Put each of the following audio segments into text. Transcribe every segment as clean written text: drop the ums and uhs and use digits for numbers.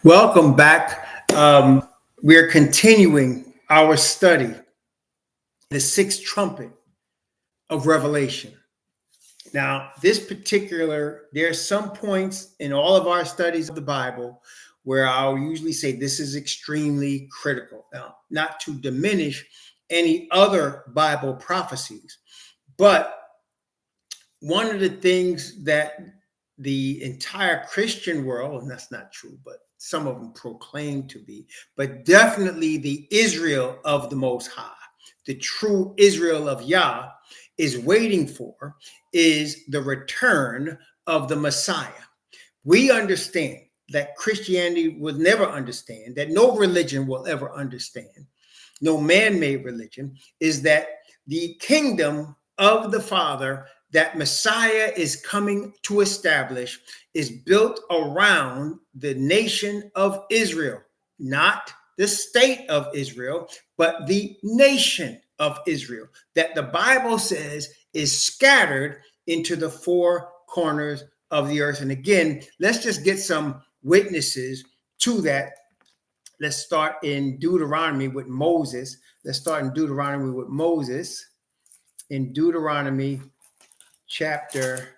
Welcome back. We're continuing our study, the sixth trumpet of Revelation. Now, there's some points in all of our studies of the Bible where I'll usually say this is extremely critical. Now, not to diminish any other Bible prophecies, but one of the things that the entire Christian world, and that's not true, but some of them proclaim to be, but definitely the Israel of the Most High, the true Israel of Yah, is waiting for is the return of the Messiah. We understand that Christianity will never understand, that no religion will ever understand, no man-made religion, is that the kingdom of the Father that Messiah is coming to establish is built around the nation of Israel, not the state of Israel, but the nation of Israel, that the Bible says is scattered into the four corners of the earth. And again, let's just get some witnesses to that. Let's start in Deuteronomy with Moses. Let's start in Deuteronomy with Moses. In Deuteronomy chapter,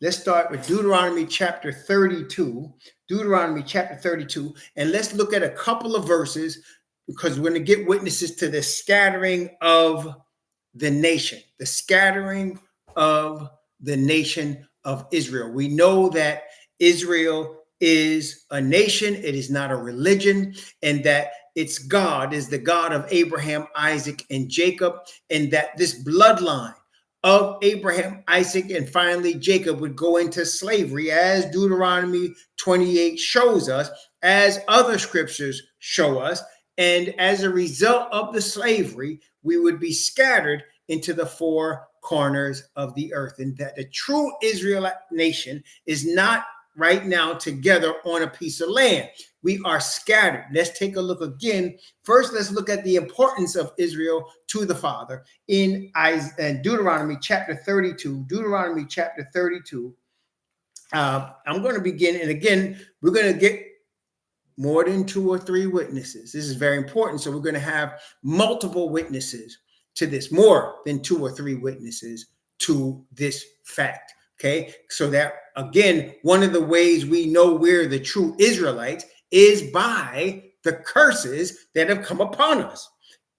let's start with Deuteronomy chapter 32. Deuteronomy chapter 32. And let's look at a couple of verses because we're going to get witnesses to the scattering of the nation, the scattering of the nation of Israel. We know that Israel is a nation, it is not a religion, and that its God is the God of Abraham, Isaac, and Jacob, and that this bloodline of Abraham, Isaac, and finally Jacob would go into slavery, as Deuteronomy 28 shows us, as other scriptures show us, and as a result of the slavery, we would be scattered into the four corners of the earth, and that the true Israelite nation is not right now together on a piece of land. We are scattered. Let's take a look again. First, let's look at the importance of Israel to the Father in Deuteronomy chapter 32. Deuteronomy chapter 32. I'm going to begin, and again, we're going to get more than two or three witnesses. This is very important. So we're going to have multiple witnesses to this, more than two or three witnesses to this fact. Okay, so that again, one of the ways we know we're the true Israelites is by the curses that have come upon us.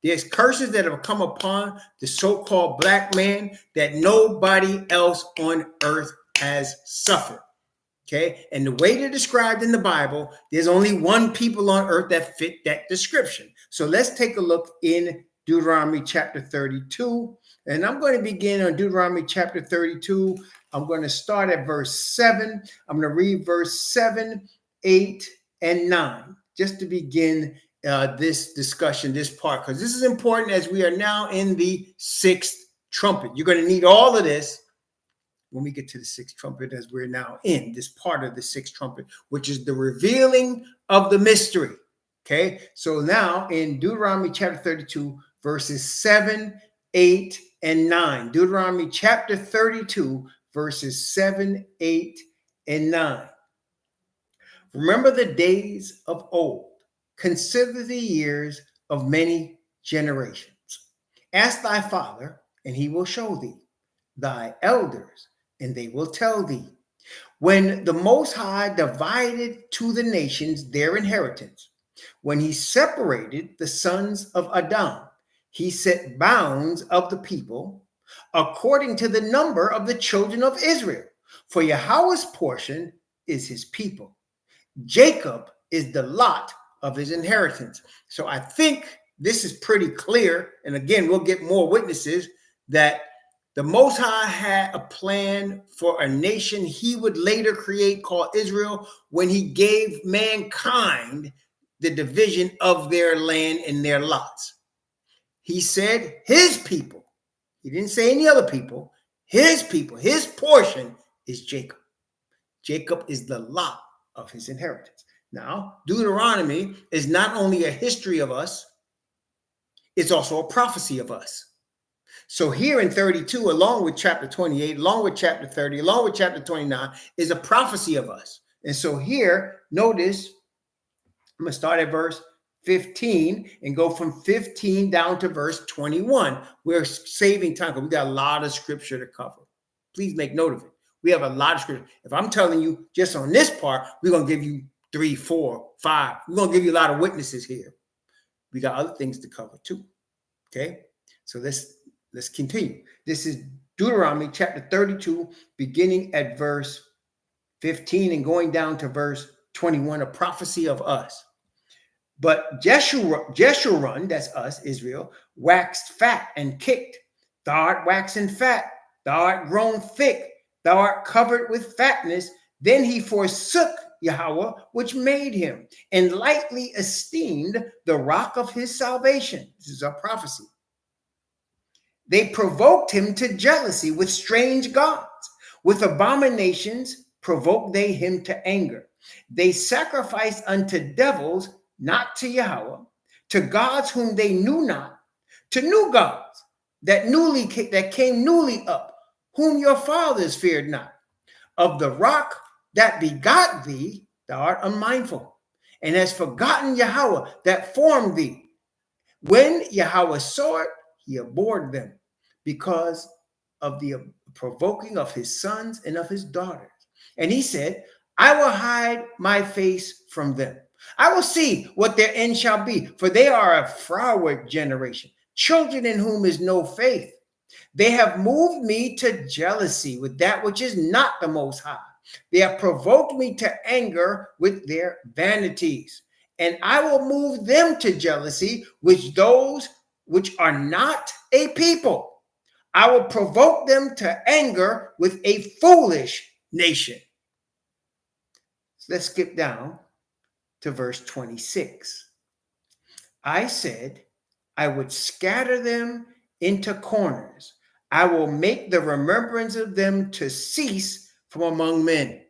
There's curses that have come upon the so-called black man that nobody else on earth has suffered. Okay, and the way they're described in the Bible, there's only one people on earth that fit that description. So let's take a look in Deuteronomy chapter 32. And I'm going to begin on Deuteronomy chapter 32. I'm going to start at verse 7. I'm going to read verse 7, 8, and 9, just to begin this discussion, this part, because this is important as we are now in the sixth trumpet. You're going to need all of this when we get to the sixth trumpet, as we're now in this part of the sixth trumpet, which is the revealing of the mystery. Okay, so now in Deuteronomy chapter 32, verses 7, 8, and 9. Deuteronomy chapter 32, verses 7, 8, and 9. Remember the days of old. Consider the years of many generations. Ask thy father, and he will show thee, thy elders, and they will tell thee. When the Most High divided to the nations their inheritance, when he separated the sons of Adam, he set bounds of the people according to the number of the children of Israel. For Yahweh's portion is his people. Jacob is the lot of his inheritance. So I think this is pretty clear. And again, we'll get more witnesses that the Most High had a plan for a nation he would later create called Israel when he gave mankind the division of their land and their lots. He said his people. He didn't say any other people. His people, his portion is Jacob. Jacob is the lot of his inheritance. Now, Deuteronomy is not only a history of us, it's also a prophecy of us. So here in 32, along with chapter 28, along with chapter 30, along with chapter 29, is a prophecy of us. And so here, notice, I'm going to start at verse 15 and go from 15 down to verse 21. We're saving time because we got a lot of scripture to cover. Please make note of it. We have a lot of scripture. If I'm telling you just on this part, we're going to give you 3, 4, 5. We're going to give you a lot of witnesses here. We got other things to cover too. Okay? So let's continue. This is Deuteronomy chapter 32, beginning at verse 15 and going down to verse 21, a prophecy of us. But Jeshurun, that's us, Israel, waxed fat and kicked. Thou art waxen fat, thou art grown thick, thou art covered with fatness. Then he forsook Yahweh, which made him, and lightly esteemed the rock of his salvation. This is a prophecy. They provoked him to jealousy with strange gods. With abominations provoked they him to anger. They sacrificed unto devils, not to Yahweh, to gods whom they knew not, to new gods that came newly up, whom your fathers feared not. Of the rock that begot thee, thou art unmindful, and hast forgotten Yahweh that formed thee. When Yahweh saw it, he abhorred them because of the provoking of his sons and of his daughters. And he said, I will hide my face from them. I will see what their end shall be, for they are a froward generation, children in whom is no faith. They have moved me to jealousy with that which is not the Most High. They have provoked me to anger with their vanities. And I will move them to jealousy with those which are not a people. I will provoke them to anger with a foolish nation. So let's skip down to verse 26. I said, I would scatter them into corners. I will make the remembrance of them to cease from among men.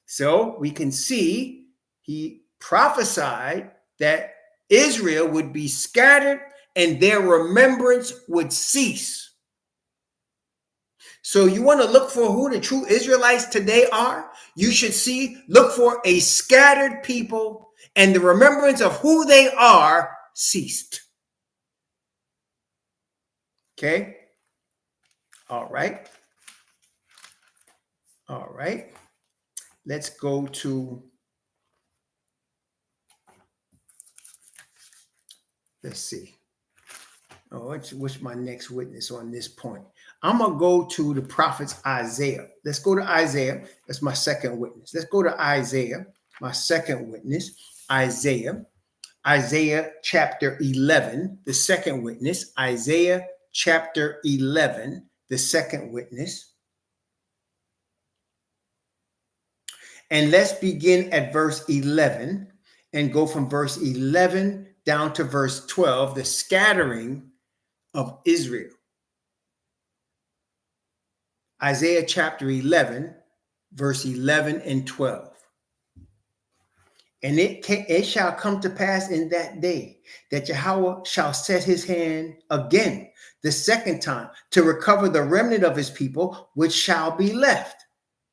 So we can see he prophesied that Israel would be scattered and their remembrance would cease. So you want to look for who the true Israelites today are? You should look for a scattered people, and the remembrance of who they are ceased. Okay? All right. All right. Let's go to, let's see. Oh, what's my next witness on this point? I'm going to go to the prophet Isaiah. Let's go to Isaiah. That's my second witness. Let's go to Isaiah, my second witness. Isaiah chapter 11, the second witness. Isaiah chapter 11, the second witness. And let's begin at verse 11 and go from verse 11 down to verse 12, the scattering of Israel. Isaiah chapter 11, verse 11 and 12. And it shall come to pass in that day that Yahweh shall set his hand again the second time to recover the remnant of his people, which shall be left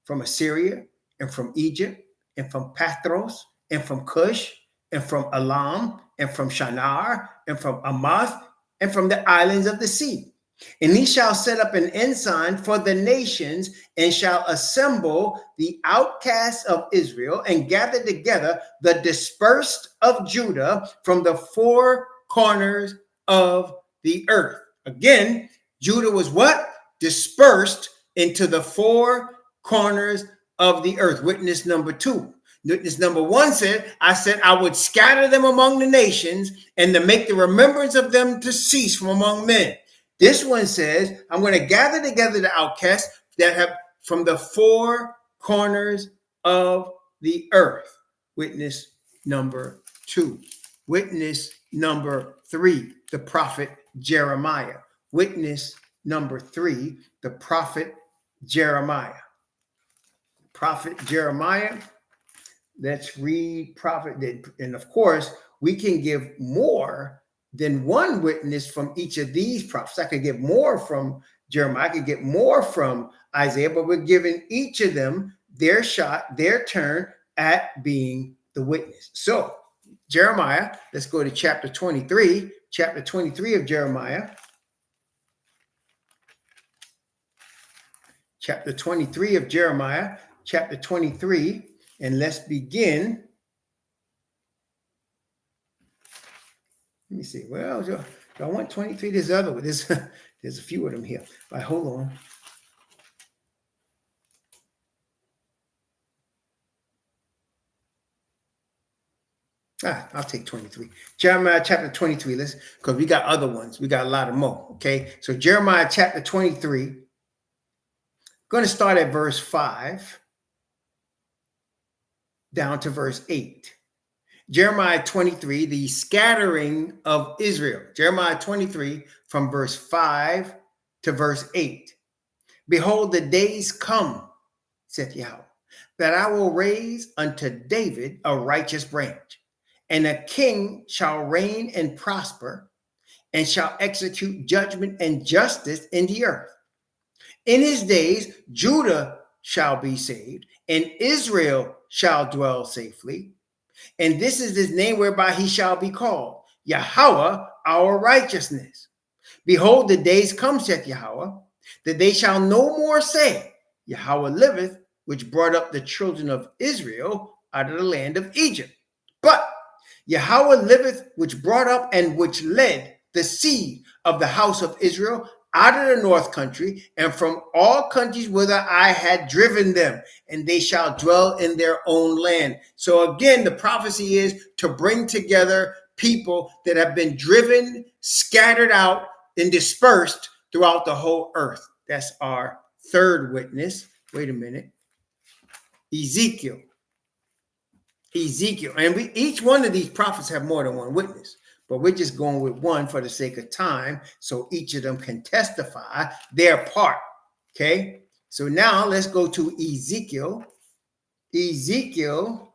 from Assyria and from Egypt and from Pathros and from Cush and from Elam and from Shinar and from Amath and from the islands of the sea. And he shall set up an ensign for the nations and shall assemble the outcasts of Israel and gather together the dispersed of Judah from the four corners of the earth. Again, Judah was what? Dispersed into the four corners of the earth. Witness number 2. Witness number 1 said, I would scatter them among the nations and to make the remembrance of them to cease from among men. This one says, I'm going to gather together the outcasts that have from the four corners of the earth. Witness number 2. Witness number 3, the prophet Jeremiah. Witness number 3, the prophet Jeremiah. Prophet Jeremiah. Let's read prophet. And of course, we can give more than one witness from each of these prophets. I could get more from Jeremiah, I could get more from Isaiah, but we're giving each of them their shot, their turn at being the witness. So Jeremiah, let's go to chapter 23, chapter 23 of Jeremiah. Chapter 23 of Jeremiah, chapter 23, and let's begin. Let me see. Well, do I want 23? There's other one. There's a few of them here. All right, hold on. I'll take 23. Jeremiah chapter 23. Let's, because we got other ones. We got a lot of more. Okay. So Jeremiah chapter 23. Going to start at verse 5 down to verse 8. Jeremiah 23, the scattering of Israel. Jeremiah 23 from verse 5 to verse 8. Behold, the days come, saith Yahweh, that I will raise unto David a righteous branch, and a king shall reign and prosper, and shall execute judgment and justice in the earth. In his days, Judah shall be saved, and Israel shall dwell safely. And this is his name whereby he shall be called, Yahweh, our righteousness. Behold, the days come, saith Yahweh, that they shall no more say, Yahweh liveth, which brought up the children of Israel out of the land of Egypt. But Yahweh liveth, which brought up and which led the seed of the house of Israel out of the north country, and from all countries whither I had driven them, and they shall dwell in their own land. So again, the prophecy is to bring together people that have been driven, scattered out, and dispersed throughout the whole earth. That's our third witness. Wait a minute. Ezekiel. And each one of these prophets have more than one witness. But we're just going with one for the sake of time, so each of them can testify their part. Okay, so now let's go to Ezekiel. Ezekiel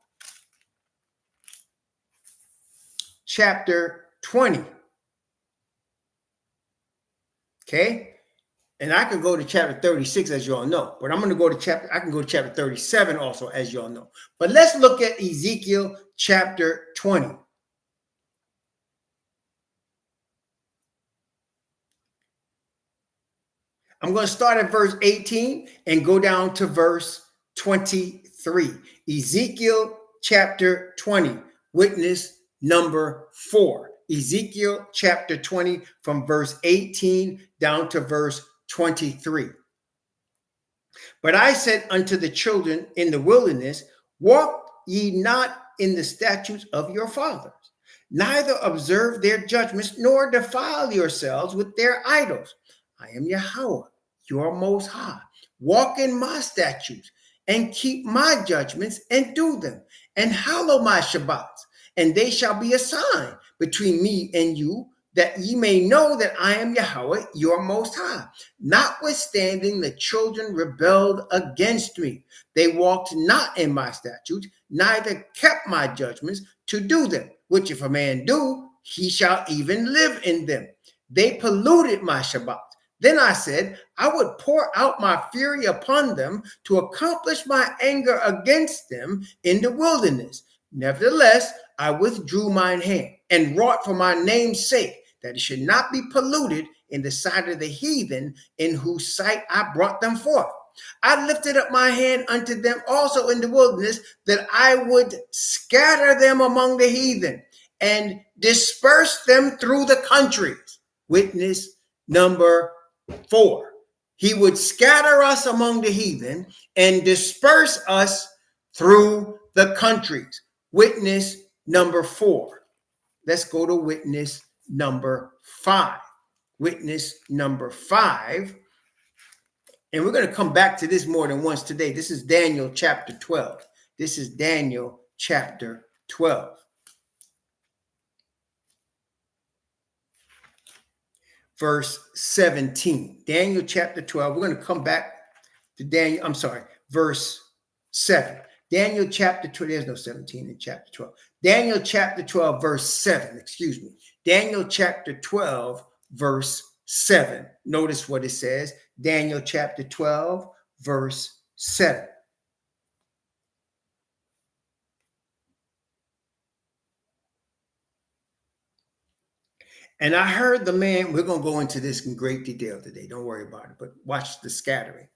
chapter 20. Okay, and I can go to chapter 36, as you all know, but I'm going to go to I can go to chapter 37 also, as you all know. But let's look at Ezekiel chapter 20. I'm going to start at verse 18 and go down to verse 23. Ezekiel chapter 20, witness number 4. Ezekiel chapter 20 from verse 18 down to verse 23. But I said unto the children in the wilderness, walk ye not in the statutes of your fathers, neither observe their judgments, nor defile yourselves with their idols. I am Yahweh, your most high. Walk in my statutes and keep my judgments and do them, and hallow my Shabbats, and they shall be a sign between me and you, that ye may know that I am Yahweh, your most high. Notwithstanding, the children rebelled against me. They walked not in my statutes, neither kept my judgments to do them, which if a man do, he shall even live in them. They polluted my Shabbat. Then I said, I would pour out my fury upon them to accomplish my anger against them in the wilderness. Nevertheless, I withdrew mine hand and wrought for my name's sake, that it should not be polluted in the sight of the heathen, in whose sight I brought them forth. I lifted up my hand unto them also in the wilderness, that I would scatter them among the heathen and disperse them through the countries. Witness number 4. He would scatter us among the heathen and disperse us through the countries. Witness number 4. Let's go to witness number 5. Witness number 5. And we're going to come back to this more than once today. This is Daniel chapter 12. This is Daniel chapter 12. Verse 17. Daniel chapter 12. We're going to come back to Daniel. Verse 7. Daniel chapter 12. There's no 17 in chapter 12. Daniel chapter 12, verse 7. Excuse me. Daniel chapter 12, verse 7. Notice what it says. Daniel chapter 12, verse 7. And I heard the man, we're going to go into this in great detail today. Don't worry about it, but watch the scattering.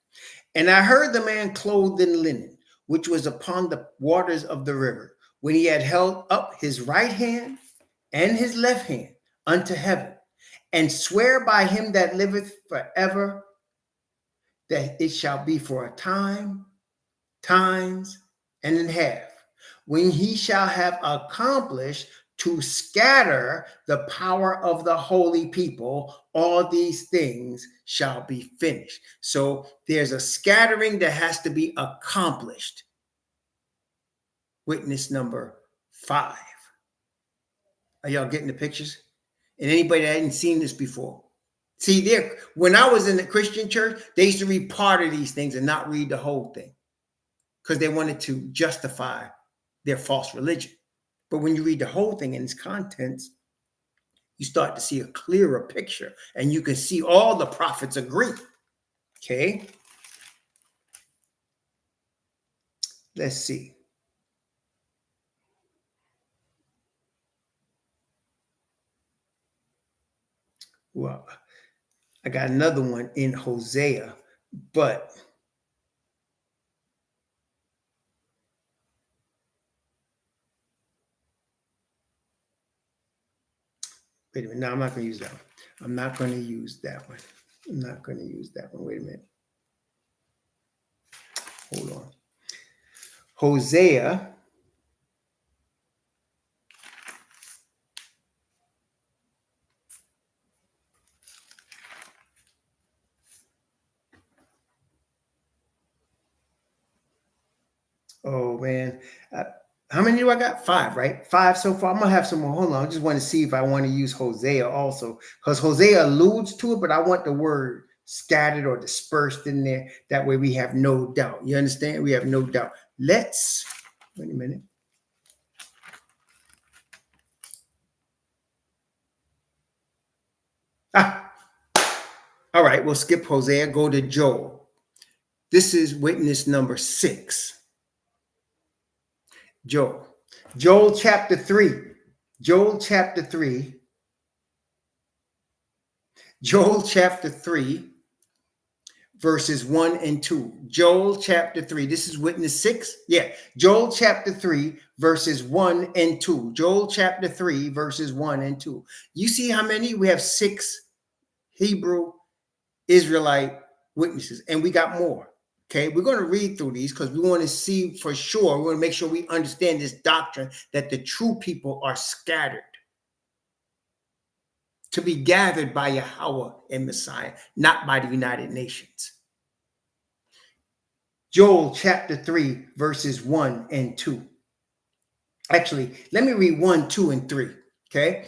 And I heard the man clothed in linen, which was upon the waters of the river, when he had held up his right hand and his left hand unto heaven, and swear by him that liveth forever, that it shall be for a time, times, and in half, when he shall have accomplished to scatter the power of the holy people, all these things shall be finished. So there's a scattering that has to be accomplished. Witness number 5. Are y'all getting the pictures? And anybody that hadn't seen this before? See, there, when I was in the Christian church, they used to read part of these things and not read the whole thing because they wanted to justify their false religion. But when you read the whole thing in its contents, you start to see a clearer picture, and you can see all the prophets agree. Okay? Let's see. Well, I got another one in Hosea, but wait a minute. No, I'm not going to use that one. I'm not going to use that one. I'm not going to use that one. Wait a minute. Hold on. Hosea. Oh, man. How many do I got? 5, right? 5 so far. I'm going to have some more. Hold on. I just want to see if I want to use Hosea also, because Hosea alludes to it, but I want the word scattered or dispersed in there. That way we have no doubt. You understand? We have no doubt. Let's, wait a minute. All right. We'll skip Hosea. Go to Joel. This is witness number 6. Joel chapter 3. Joel chapter 3. Joel chapter 3, verses 1 and 2. Joel chapter 3. This is witness 6. Yeah. Joel chapter 3, verses 1 and 2. Joel chapter 3, verses 1 and 2. You see how many? We have 6 Hebrew Israelite witnesses, and we got more. Okay, we're going to read through these because we want to see for sure. We want to make sure we understand this doctrine that the true people are scattered to be gathered by Yahweh and Messiah, not by the United Nations. Joel chapter 3, verses 1 and 2. Actually, let me read 1, 2, and 3. Okay.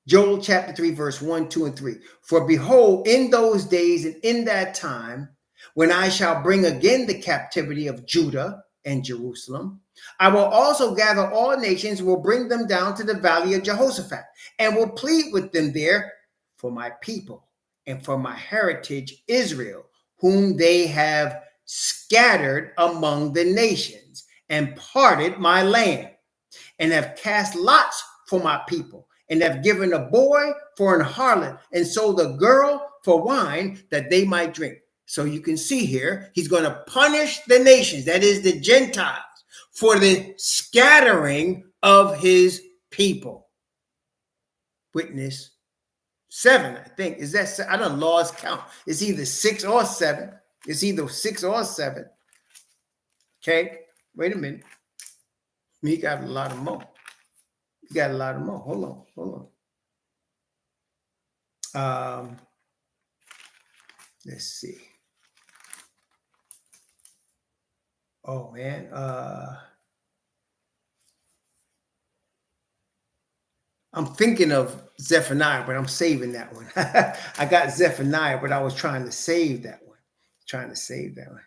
Joel chapter 3, verse 1, 2, and 3. For behold, in those days and in that time, when I shall bring again the captivity of Judah and Jerusalem, I will also gather all nations, will bring them down to the valley of Jehoshaphat, and will plead with them there for my people and for my heritage Israel, whom they have scattered among the nations, and parted my land, and have cast lots for my people, and have given a boy for an harlot, and sold a girl for wine, that they might drink. So you can see here, he's going to punish the nations, that is the Gentiles, for the scattering of his people. Witness 7, I think. Is that, I don't lost count. It's either 6 or 7. It's either 6 or 7. Okay, wait a minute. He got a lot of more. He got a lot of more. Hold on. Let's see. Oh man. I'm thinking of Zephaniah, but I'm saving that one. I got Zephaniah, but I was trying to save that one. Trying to save that one.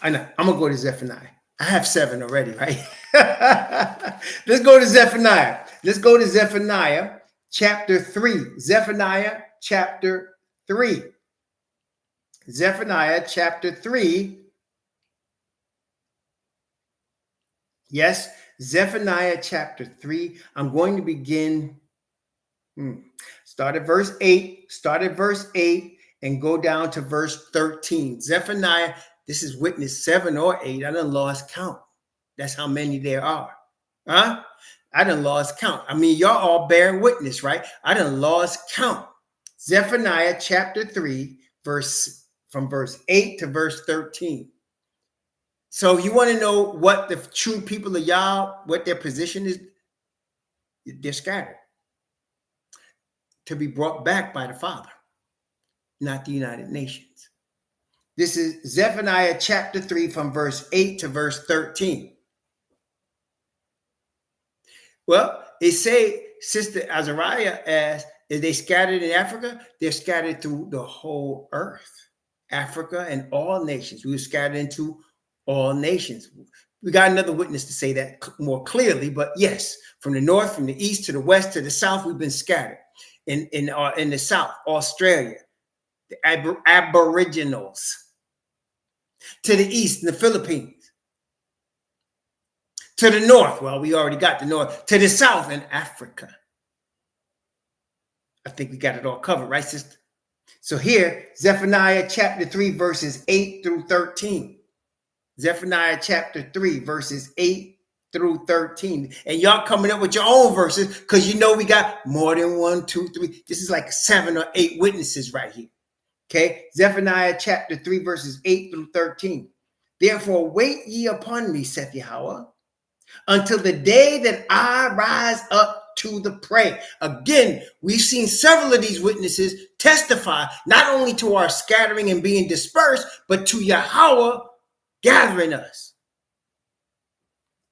I know. I'm going to go to Zephaniah. I have 7 already, right? Let's go to Zephaniah. Let's go to Zephaniah chapter 3. Zephaniah chapter 3. Zephaniah chapter 3. Yes, Zephaniah chapter 3. I'm going to begin. Start at verse 8. Start at verse 8 and go down to verse 13. Zephaniah, this is witness 7 or 8. I done lost count. That's how many there are. Huh? I done lost count. I mean, y'all all bear witness, right? I done lost count. Zephaniah chapter 3, from verse 8 to verse 13. So you want to know what the true people of Yah, what their position is? They're scattered to be brought back by the Father, not the United Nations. This is Zephaniah chapter 3 from verse 8 to verse 13. Well, they say, Sister Azariah asked, is they scattered in Africa? They're scattered through the whole earth. Africa and all nations. We were scattered into all nations. We got another witness to say that more clearly, but yes, from the north, from the east to the west to the south, we've been scattered. In the south, Australia, the Aboriginals. To the east, in the Philippines. To the north, well, we already got the north. To the south, in Africa. I think we got it all covered, right, sister? So here, Zephaniah chapter 3, verses 8 through 13. Zephaniah chapter 3, verses 8 through 13. And y'all coming up with your own verses because you know we got more than 1, 2, 3. This is like 7 or 8 witnesses right here. Okay, Zephaniah chapter 3, verses 8 through 13. Therefore, wait ye upon me, saith Yahweh, until the day that I rise up to the prey. Again, we've seen several of these witnesses testify not only to our scattering and being dispersed, but to Yahweh gathering us.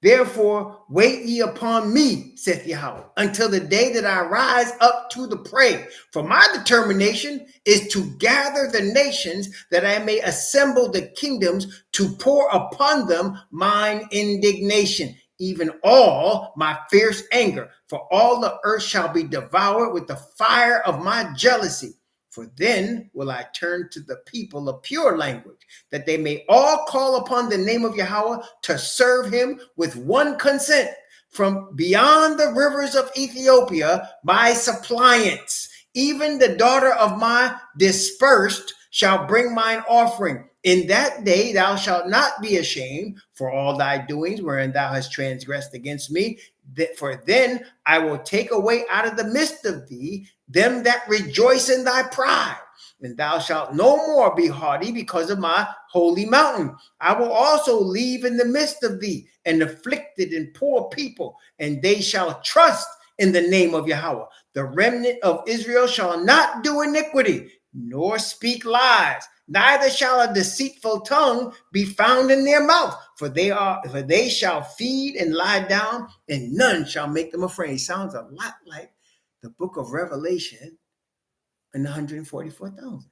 Therefore, wait ye upon me, saith Yahweh, until the day that I rise up to the prey. For my determination is to gather the nations, that I may assemble the kingdoms, to pour upon them mine indignation, even all my fierce anger. For all the earth shall be devoured with the fire of my jealousy. For then will I turn to the people of pure language, that they may all call upon the name of Yahweh to serve him with one consent. From beyond the rivers of Ethiopia, my suppliants, even the daughter of my dispersed, shall bring mine offering. In that day thou shalt not be ashamed for all thy doings wherein thou hast transgressed against me. For then I will take away out of the midst of thee them that rejoice in thy pride, and thou shalt no more be haughty because of my holy mountain. I will also leave in the midst of thee an afflicted and poor people, and they shall trust in the name of Yahweh. The remnant of Israel shall not do iniquity, nor speak lies, neither shall a deceitful tongue be found in their mouth. For they shall feed and lie down, and none shall make them afraid. Sounds a lot like the book of Revelation and the 144,000.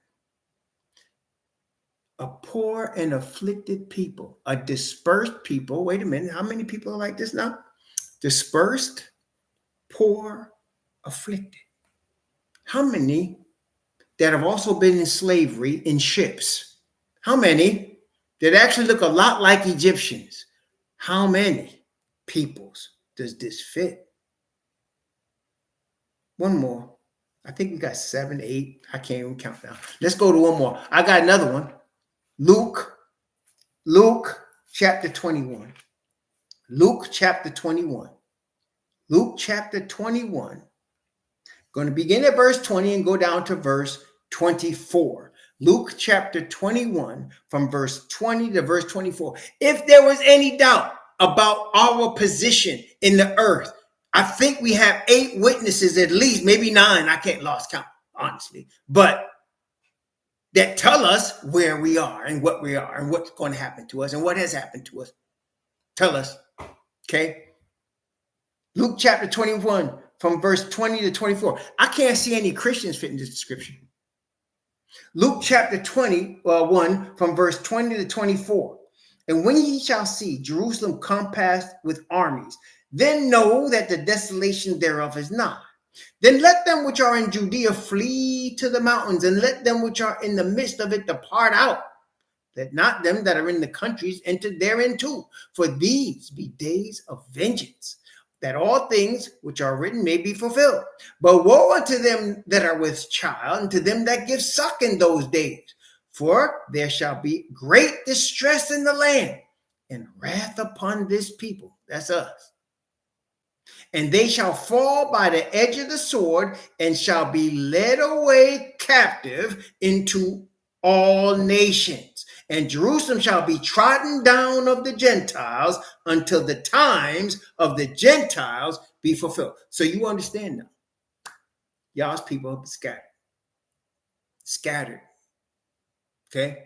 A poor and afflicted people, a dispersed people. Wait a minute, how many people are like this now? Dispersed, poor, afflicted. How many that have also been in slavery in ships? How many that actually look a lot like Egyptians? How many peoples does this fit? One more. I think we got 7, 8. I can't even count now. Let's go to one more. I got another one. Luke chapter 21. Luke chapter 21. Luke chapter 21. Going to begin at verse 20 and go down to verse 24. Luke chapter 21 from verse 20 to verse 24. If there was any doubt about our position in the earth, I think we have 8 witnesses at least, maybe 9. I can't lost count, honestly. But that tell us where we are and what we are and what's going to happen to us and what has happened to us. Tell us. Okay. Luke chapter 21 from verse 20 to 24. I can't see any Christians fit in this description. Luke chapter 21 from verse 20 to 24. And when ye shall see Jerusalem compassed with armies, then know that the desolation thereof is nigh. Then let them which are in Judea flee to the mountains, and let them which are in the midst of it depart out. Let not them that are in the countries enter therein too. For these be days of vengeance, that all things which are written may be fulfilled. But woe unto them that are with child, and to them that give suck in those days. For there shall be great distress in the land, and wrath upon this people. That's us. And they shall fall by the edge of the sword, and shall be led away captive into all nations. And Jerusalem shall be trodden down of the Gentiles until the times of the Gentiles be fulfilled. So you understand now. Y'all's people are scattered. Scattered. Okay?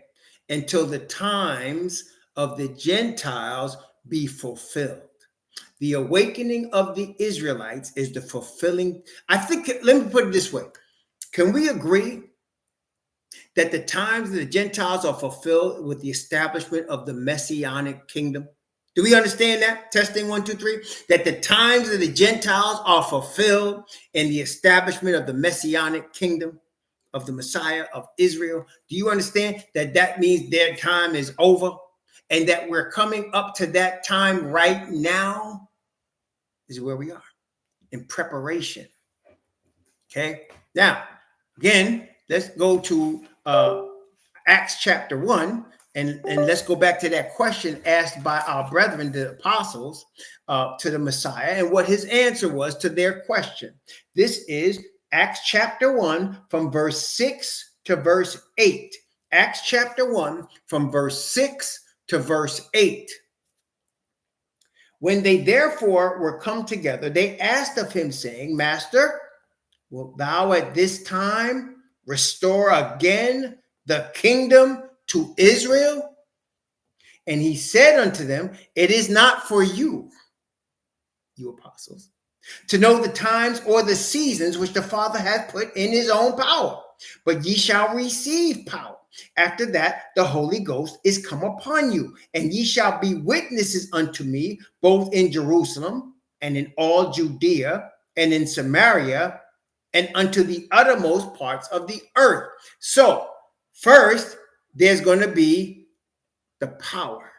Until the times of the Gentiles be fulfilled. The awakening of the Israelites is the fulfilling. I think, let me put it this way. Can we agree that the times of the Gentiles are fulfilled with the establishment of the Messianic kingdom? Do we understand that? Testing 1, 2, 3. That the times of the Gentiles are fulfilled in the establishment of the Messianic kingdom of the Messiah of Israel. Do you understand that that means their time is over and that we're coming up to that time right now? This is where we are in preparation. Okay. Now, again, let's go to Acts chapter 1, and let's go back to that question asked by our brethren, the apostles, to the Messiah, and what his answer was to their question. This is Acts chapter 1 from verse 6 to verse 8. Acts chapter 1 from verse 6 to verse 8. When they therefore were come together, they asked of him, saying, Master, wilt thou at this time restore again the kingdom to Israel? And he said unto them, It is not for you, you apostles, to know the times or the seasons which the Father hath put in his own power, but ye shall receive power. After that, the Holy Ghost is come upon you, and ye shall be witnesses unto me, both in Jerusalem and in all Judea and in Samaria and unto the uttermost parts of the earth. So first, there's going to be the power.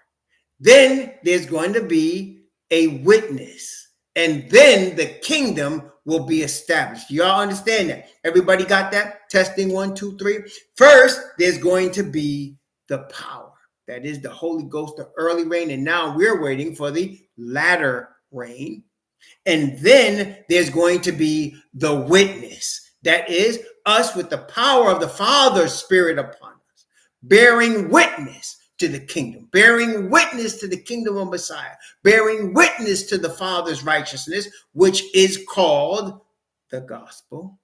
Then there's going to be a witness. And then the kingdom will be established. Y'all understand that? Everybody got that? Testing 1, 2, 3. First, there's going to be the power. That is the Holy Ghost, the early rain. And now we're waiting for the latter rain. And then there's going to be the witness. That is us with the power of the Father's Spirit upon us, bearing witness to the kingdom, bearing witness to the kingdom of Messiah, bearing witness to the Father's righteousness, which is called the gospel.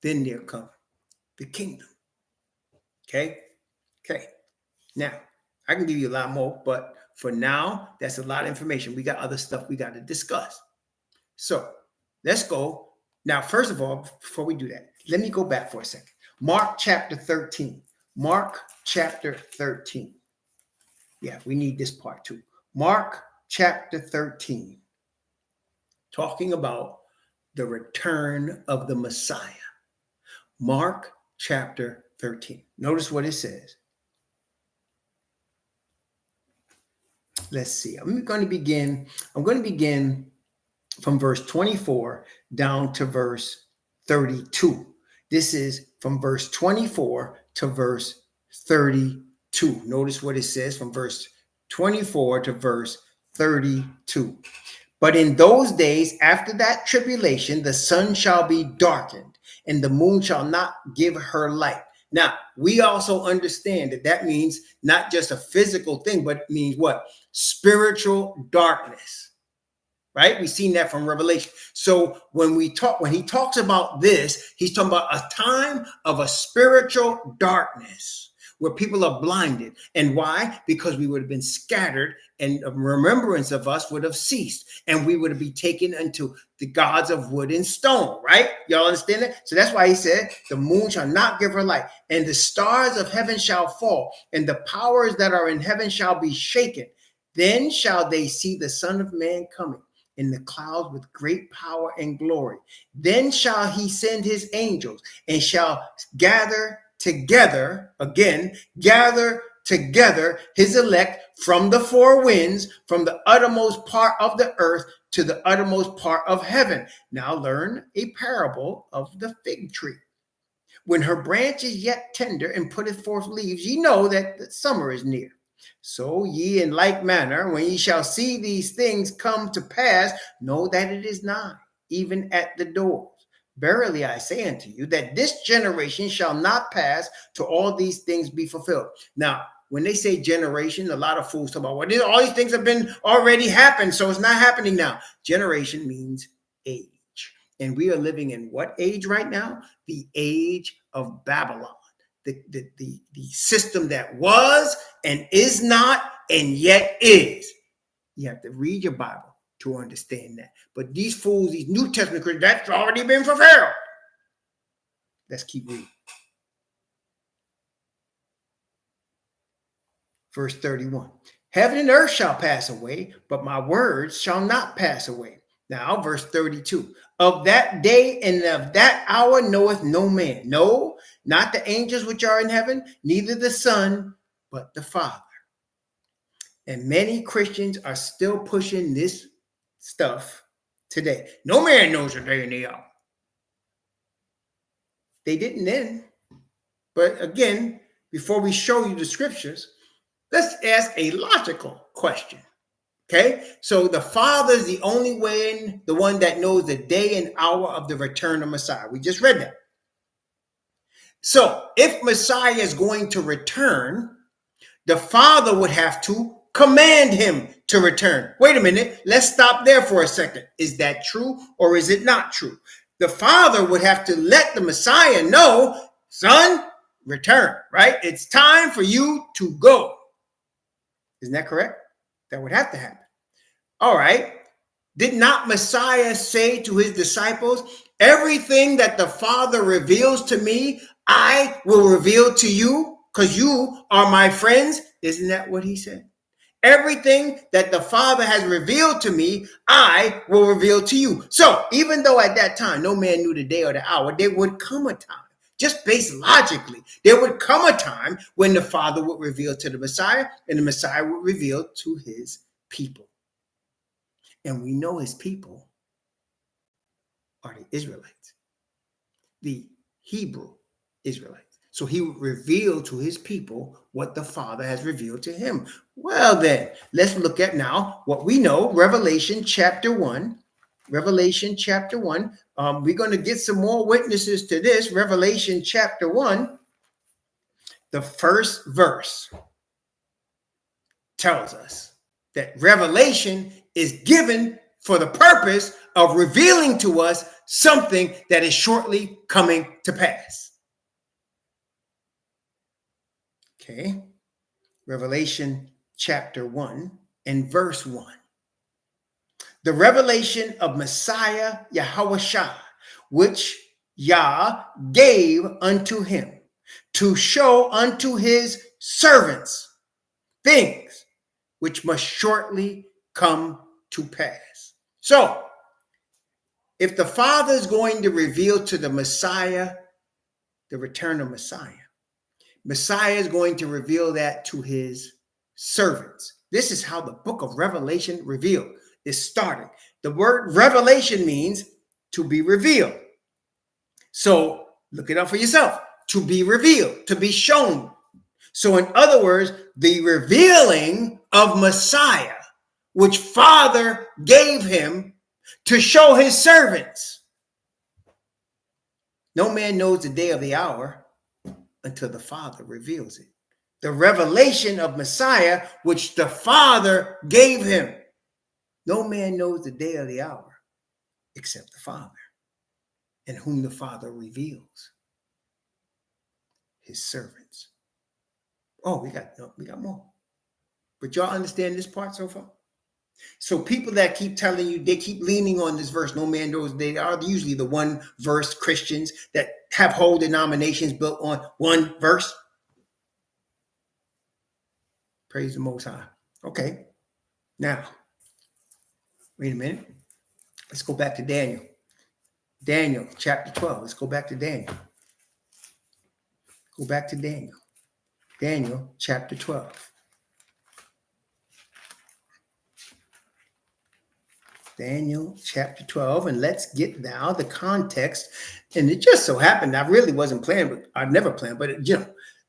Then there comes the kingdom. Okay. Now, I can give you a lot more, but for now, that's a lot of information. We got other stuff we got to discuss. So let's go. Now, first of all, before we do that, let me go back for a second. Mark chapter 13. Mark chapter 13. Yeah, we need this part too. Mark chapter 13. Talking about the return of the Messiah. Mark chapter 13. Notice what it says. Let's see. I'm going to begin from verse 24 down to verse 32. This is from verse 24 to verse 32. Notice what it says from verse 24 to verse 32. But in those days after that tribulation, the sun shall be darkened, and the moon shall not give her light. Now, we also understand that that means not just a physical thing, but it means what? Spiritual darkness, right? We've seen that from Revelation. So when he talks about this, he's talking about a time of a spiritual darkness, where people are blinded. And why? Because we would have been scattered and a remembrance of us would have ceased. And we would be taken unto the gods of wood and stone, right? Y'all understand that? So that's why he said, the moon shall not give her light, and the stars of heaven shall fall, and the powers that are in heaven shall be shaken. Then shall they see the Son of Man coming in the clouds with great power and glory. Then shall he send his angels and shall gather together his elect from the four winds, from the uttermost part of the earth to the uttermost part of heaven. Now learn a parable of the fig tree. When her branch is yet tender and putteth forth leaves, ye know that the summer is near. So ye in like manner, when ye shall see these things come to pass, know that it is nigh, even at the doors. Verily I say unto you, that this generation shall not pass till all these things be fulfilled. Now, when they say generation, a lot of fools talk about, well, all these things have been already happened, so it's not happening now. Generation means age. And we are living in what age right now? The age of Babylon. The system that was and is not and yet is. You have to read your Bible to understand that. But these fools, these New Testament Christians, that's already been fulfilled. Let's keep reading. Verse 31. Heaven and earth shall pass away, but my words shall not pass away. Now, verse 32. Of that day and of that hour knoweth no man. No, not the angels which are in heaven, neither the Son, but the Father. And many Christians are still pushing this stuff today. No man knows the day and the hour. They didn't then. But again, before we show you the scriptures, let's ask a logical question. Okay, so the Father is the only the one that knows the day and hour of the return of Messiah. We just read that. So if Messiah is going to return, the Father would have to command him to return. Wait a minute, let's stop there for a second. Is that true or is it not true? The Father would have to let the Messiah know, son, return, right? It's time for you to go. Isn't that correct? That would have to happen. All right. Did not Messiah say to his disciples, everything that the Father reveals to me, I will reveal to you because you are my friends? Isn't that what he said? Everything that the Father has revealed to me, I will reveal to you. So even though at that time no man knew the day or the hour, there would come a time, just based logically, there would come a time when the Father would reveal to the Messiah and the Messiah would reveal to his people. And we know his people are the Israelites, the Hebrew Israelites. So he would reveal to his people what the Father has revealed to him. Well, then, let's look at now what we know, Revelation chapter 1. Revelation chapter 1. We're going to get some more witnesses to this. Revelation chapter 1, the first verse tells us that revelation is given for the purpose of revealing to us something that is shortly coming to pass. Okay, Revelation chapter 1 and verse 1. The revelation of Messiah Yahushua, which Yah gave unto him to show unto his servants things which must shortly come to pass. So, if the Father is going to reveal to the Messiah the return of Messiah, Messiah is going to reveal that to his servants. This is how the book of Revelation revealed is started. The word revelation means to be revealed. So look it up for yourself. To be revealed, to be shown. So in other words, the revealing of Messiah, which Father gave him to show his servants. No man knows the day or the hour until the Father reveals it. The revelation of Messiah, which the Father gave him. No man knows the day or the hour except the Father, and whom the Father reveals, his servants. Oh, we got more. But y'all understand this part so far? So people that keep telling you, they keep leaning on this verse, no man knows, they are usually the one verse Christians that have whole denominations built on one verse. Praise the Most High. Okay. Now, wait a minute. Let's go back to Daniel. Daniel chapter 12. Let's go back to Daniel. Go back to Daniel. Daniel chapter 12. Daniel chapter 12. And let's get now the context. And it just so happened, I really wasn't planning, but I've never planned. But,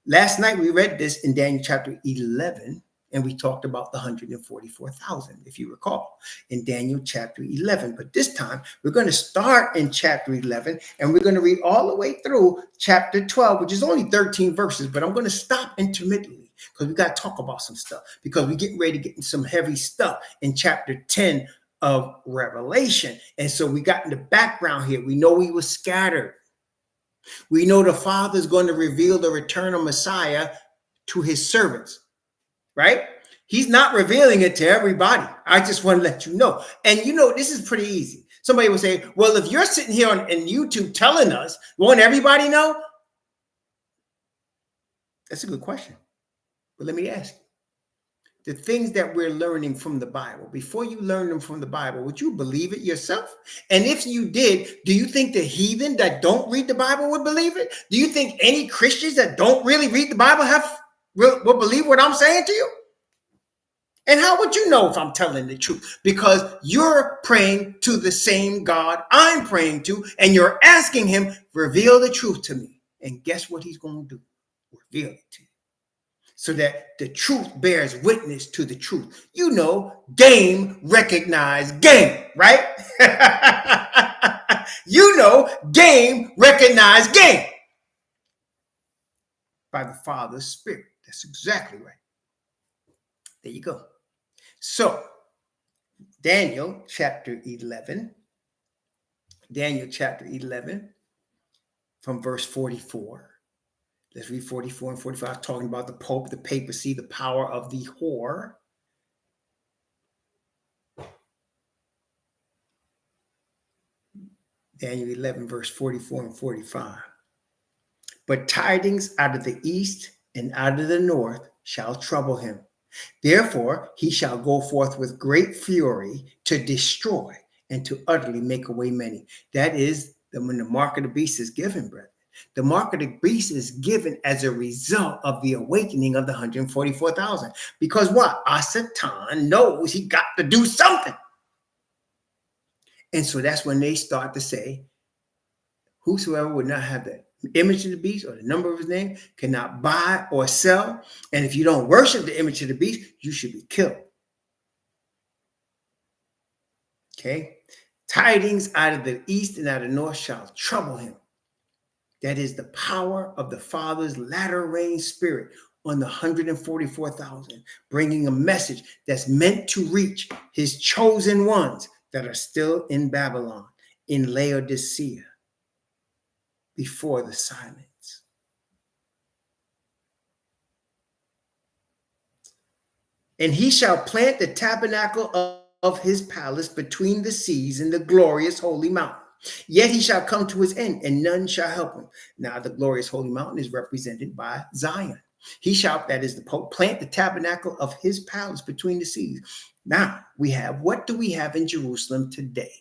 last night we read this in Daniel chapter 11. And we talked about the 144,000, if you recall, in Daniel chapter 11. But this time, we're going to start in chapter 11, and we're going to read all the way through chapter 12, which is only 13 verses. But I'm going to stop intermittently because we got to talk about some stuff, because we're getting ready to get into some heavy stuff in chapter 10 of Revelation. And so we got in the background here. We know we were scattered. We know the Father is going to reveal the return of Messiah to his servants. Right? He's not revealing it to everybody. I just want to let you know. And this is pretty easy. Somebody will say, well, if you're sitting here on YouTube telling us, won't everybody know? That's a good question. But let me ask you, the things that we're learning from the Bible, before you learn them from the Bible, would you believe it yourself? And if you did, do you think the heathen that don't read the Bible would believe it? Do you think any Christians that don't really read the Bible will believe what I'm saying to you? And how would you know if I'm telling the truth? Because you're praying to the same God I'm praying to, and you're asking him, reveal the truth to me. And guess what he's going to do? Reveal it to you. So that the truth bears witness to the truth. Game recognize game, right? Game recognize game by the Father's Spirit. That's exactly right. There you go. So, Daniel chapter 11. Daniel chapter 11 from verse 44. Let's read 44 and 45, talking about the Pope, the papacy, the power of the whore. Daniel 11, verse 44 and 45. But tidings out of the east and out of the north shall trouble him. Therefore, he shall go forth with great fury to destroy and to utterly make away many. That is when the mark of the beast is given, brethren. The mark of the beast is given as a result of the awakening of the 144,000. Because what? Satan knows he got to do something. And so that's when they start to say, whosoever would not have the image of the beast or the number of his name cannot buy or sell. And if you don't worship the image of the beast, you should be killed. Okay. Tidings out of the east and out of the north shall trouble him. That is the power of the Father's latter rain spirit on the 144,000, bringing a message that's meant to reach his chosen ones that are still in Babylon, in Laodicea, before the silence. And he shall plant the tabernacle of his palace between the seas and the glorious holy mountain. Yet he shall come to his end, and none shall help him. Now the glorious holy mountain is represented by Zion. He shall, that is the Pope, plant the tabernacle of his palace between the seas. Now what do we have in Jerusalem today?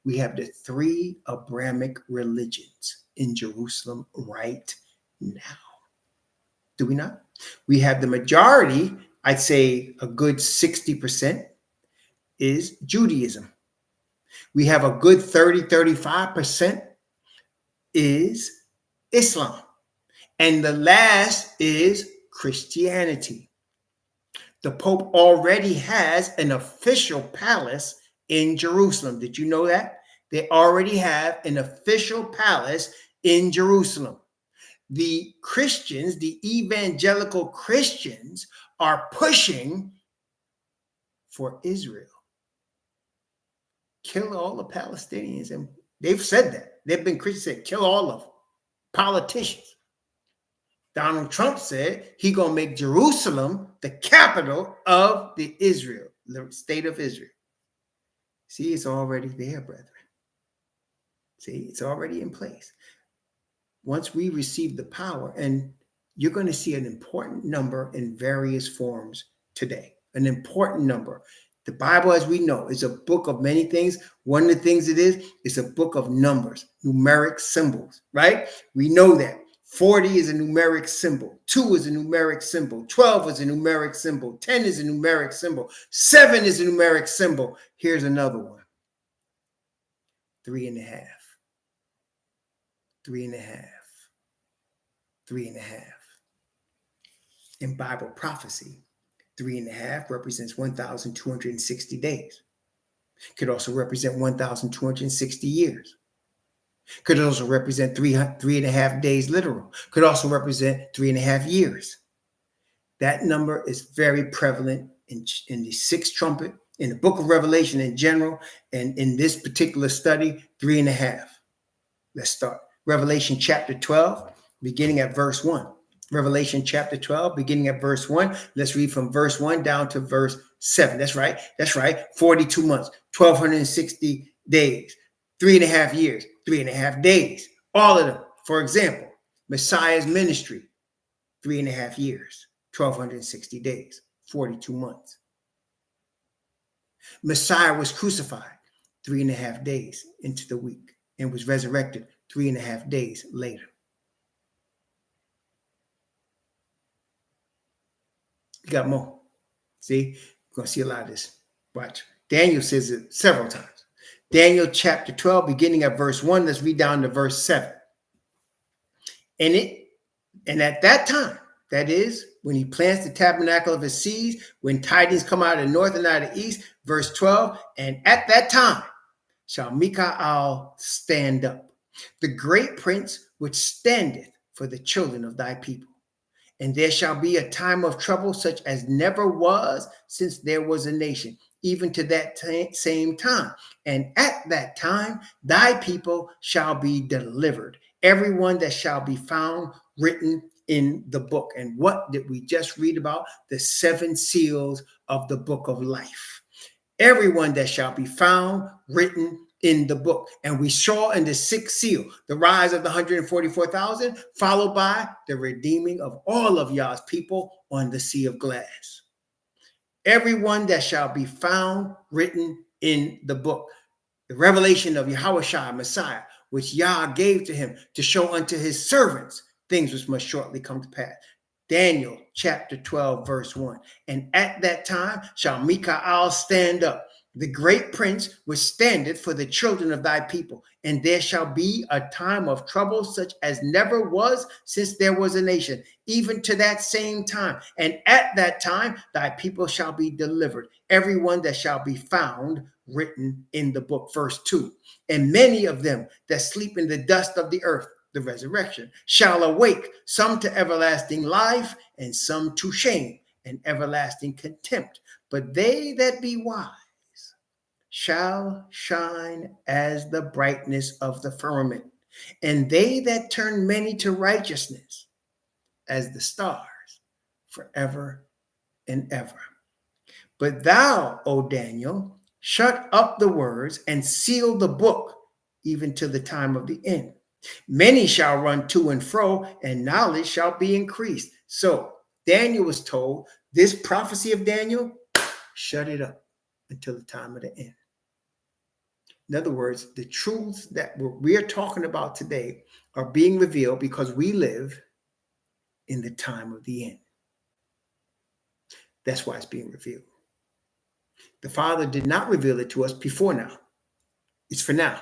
We have the three Abrahamic religions in Jerusalem right now. Do we not? We have the majority, I'd say a good 60% is Judaism. We have a good 35% is Islam. And the last is Christianity. The Pope already has an official palace in Jerusalem. Did you know that? They already have an official palace in Jerusalem. The Christians, the evangelical Christians, are pushing for Israel. Kill all the Palestinians. And they've said that. They've been Christians said, kill all of them. Politicians. Donald Trump said he going to make Jerusalem the capital of the state of Israel. See, it's already there, brethren. See, it's already in place. Once we receive the power, and you're going to see an important number in various forms today, an important number. The Bible, as we know, is a book of many things. One of the things it is a book of numbers, numeric symbols, right? We know that. 40 is a numeric symbol. 2 is a numeric symbol. 12 is a numeric symbol. 10 is a numeric symbol. 7 is a numeric symbol. Here's another one. 3.5. 3.5. 3.5. In Bible prophecy, 3.5 represents 1,260 days. Could also represent 1,260 years. Could also represent 3.5 days literal. Could also represent 3.5 years. That number is very prevalent in the sixth trumpet, in the book of Revelation in general, and in this particular study, 3.5. Let's start. Revelation chapter 12, beginning at verse 1. Revelation chapter 12, beginning at verse 1. Let's read from verse 1 down to verse 7. That's right. That's right. 42 months, 1,260 days, 3.5 years, 3.5 days. All of them. For example, Messiah's ministry, 3.5 years, 1,260 days, 42 months. Messiah was crucified 3.5 days into the week and was resurrected 3.5 days later. You got more. See, you're going to see a lot of this. Watch. Daniel says it several times. Daniel chapter 12, beginning at verse 1. Let's read down to verse 7. And at that time, that is, when he plants the tabernacle of his seeds, when tidings come out of the north and out of the east, verse 12, and at that time shall Michael stand up, the great prince which standeth for the children of thy people. And there shall be a time of trouble such as never was since there was a nation, even to that same time. And at that time, thy people shall be delivered, everyone that shall be found written in the book. And what did we just read about? The 7 seals of the book of life. Everyone that shall be found written in the book. And we saw in the 6th seal, the rise of the 144,000, followed by the redeeming of all of Yah's people on the sea of glass. Everyone that shall be found written in the book. The revelation of Yahushua, Messiah, which Yah gave to him to show unto his servants things which must shortly come to pass. Daniel chapter 12, verse 1. And at that time shall Michael stand up, the great prince which standeth for the children of thy people. And there shall be a time of trouble such as never was since there was a nation, even to that same time. And at that time thy people shall be delivered, everyone that shall be found written in the book. Verse 2. And many of them that sleep in the dust of the earth, the resurrection, shall awake, some to everlasting life, and some to shame and everlasting contempt. But they that be wise shall shine as the brightness of the firmament, and they that turn many to righteousness as the stars forever and ever. But thou, O Daniel, shut up the words and seal the book, even to the time of the end. Many shall run to and fro, and knowledge shall be increased. So Daniel was told, this prophecy of Daniel, shut it up until the time of the end. In other words, the truths that we're talking about today are being revealed because we live in the time of the end. That's why it's being revealed. The Father did not reveal it to us before now. It's for now.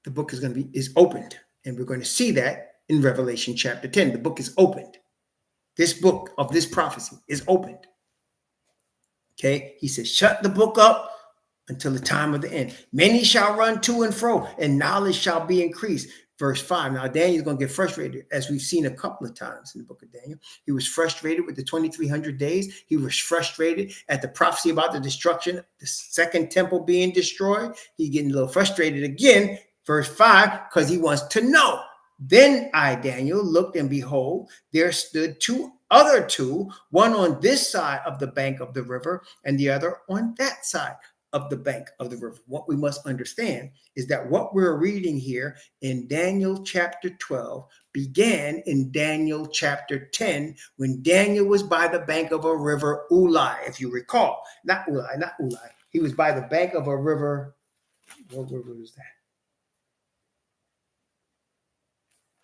The book is opened, and we're going to see that in Revelation chapter 10. The book is opened. This book of this prophecy is opened. Okay, he says, shut the book up until the time of the end. Many shall run to and fro, and knowledge shall be increased. Verse 5. Now, Daniel's going to get frustrated, as we've seen a couple of times in the book of Daniel. He was frustrated with the 2,300 days. He was frustrated at the prophecy about the destruction, the second temple being destroyed. He's getting a little frustrated again. Verse 5, because he wants to know Then I, Daniel, looked, and behold, there stood two, one on this side of the bank of the river, and the other on that side of the bank of the river. What we must understand is that what we're reading here in Daniel chapter 12 began in Daniel chapter 10, when Daniel was by the bank of a river, Ulai, if you recall. Not Ulai. He was by the bank of a river. What river was that?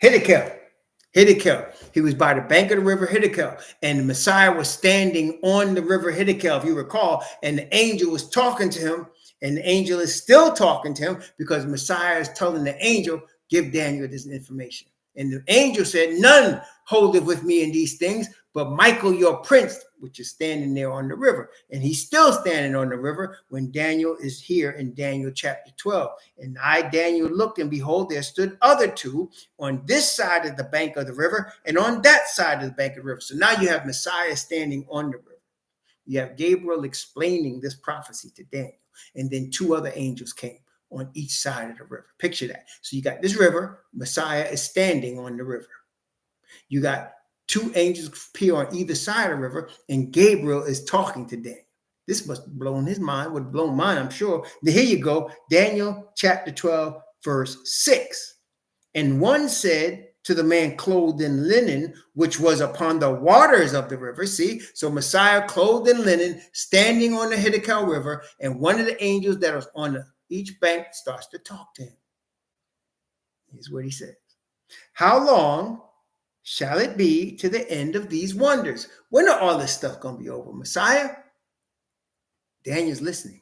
Hiddekel. He was by the bank of the river Hiddekel, and the Messiah was standing on the river Hiddekel, if you recall, and the angel was talking to him, and the angel is still talking to him because Messiah is telling the angel, give Daniel this information. And the angel said, none holdeth with me in these things, but Michael, your prince, which is standing there on the river. And he's still standing on the river when Daniel is here in Daniel chapter 12. And I, Daniel, looked, and behold, there stood other two on this side of the bank of the river and on that side of the bank of the river. So now you have Messiah standing on the river. You have Gabriel explaining this prophecy to Daniel. And then two other angels came on each side of the river. Picture that. So you got this river, Messiah is standing on the river. You got two angels appear on either side of the river, and Gabriel is talking to Daniel. This must have blown his mind, would have blown mine, I'm sure. Then here you go, Daniel chapter 12, verse 6. And one said to the man clothed in linen, which was upon the waters of the river. See, so Messiah clothed in linen, standing on the Hiddekel River, and one of the angels that was on each bank starts to talk to him. Here's what he says. How long shall it be to the end of these wonders? When are all this stuff going to be over, Messiah? Daniel's listening.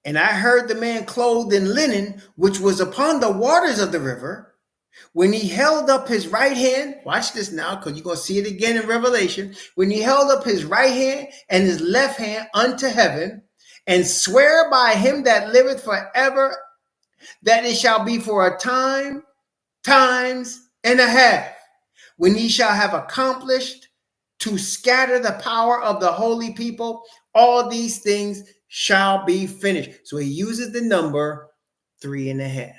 And I heard the man clothed in linen, which was upon the waters of the river, when he held up his right hand, watch this now, because you're going to see it again in Revelation, when he held up his right hand and his left hand unto heaven, and swear by him that liveth forever, that it shall be for a time, times and a half, when he shall have accomplished to scatter the power of the holy people, all these things shall be finished. So he uses the number 3.5.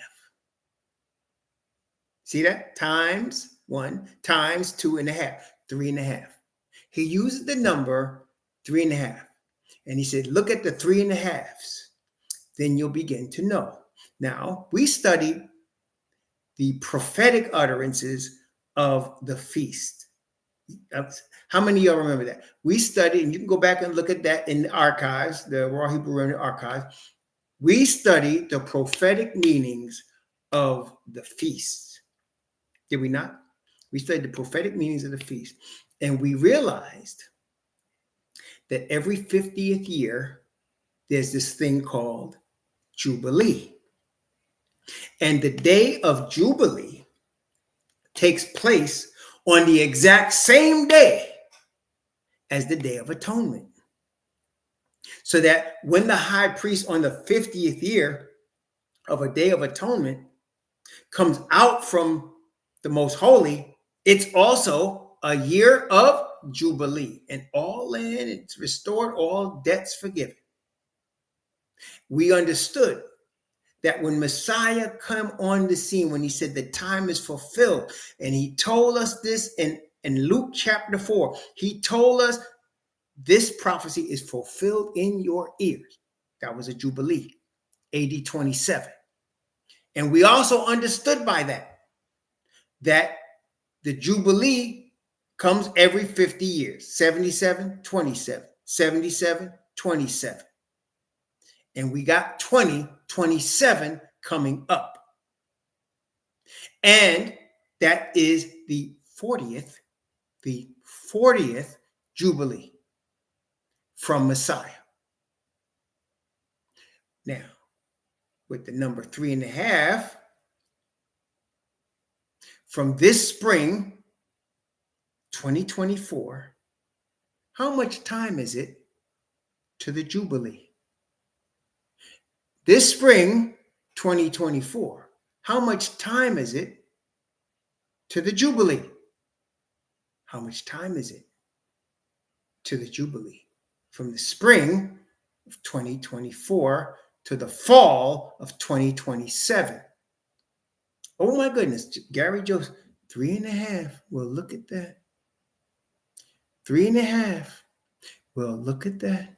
See that? Times 1, times 2.5, 3.5. He uses the number 3.5. And he said, look at the 3.5s. Then you'll begin to know. Now, we studied the prophetic utterances of the feast. How many of y'all remember that? We studied, and you can go back and look at that in the archives, the Raw Hebrew Remnant archives. We studied the prophetic meanings of the feasts. Did we not? We studied the prophetic meanings of the feast. And we realized that every 50th year, there's this thing called Jubilee. And the day of Jubilee takes place on the exact same day as the Day of Atonement. So that when the high priest on the 50th year of a Day of Atonement comes out from the Most Holy, it's also a year of Jubilee. And all land is restored, all debts forgiven. We understood that when Messiah came on the scene, when he said the time is fulfilled, and he told us this in Luke chapter 4, he told us this prophecy is fulfilled in your ears. That was a Jubilee, AD 27. And we also understood by that the Jubilee comes every 50 years, 77, 27, 77, 27. And we got 2027 coming up. And that is the 40th Jubilee from Messiah. Now, with the number 3.5, from this spring, 2024, how much time is it to the Jubilee? This spring, 2024, how much time is it to the Jubilee? How much time is it to the Jubilee? From the spring of 2024 to the fall of 2027. Oh my goodness. Gary Joseph, 3.5. Well, look at that. 3.5. Well, look at that.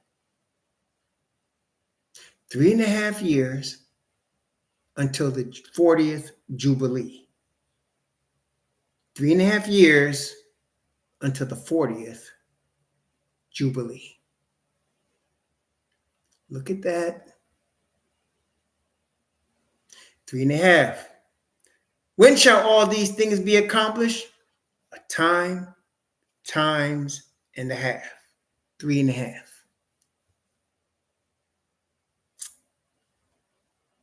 3.5 years until the 40th Jubilee. 3.5 years until the 40th Jubilee. Look at that. 3.5. When shall all these things be accomplished? A time, times and a half. 3.5.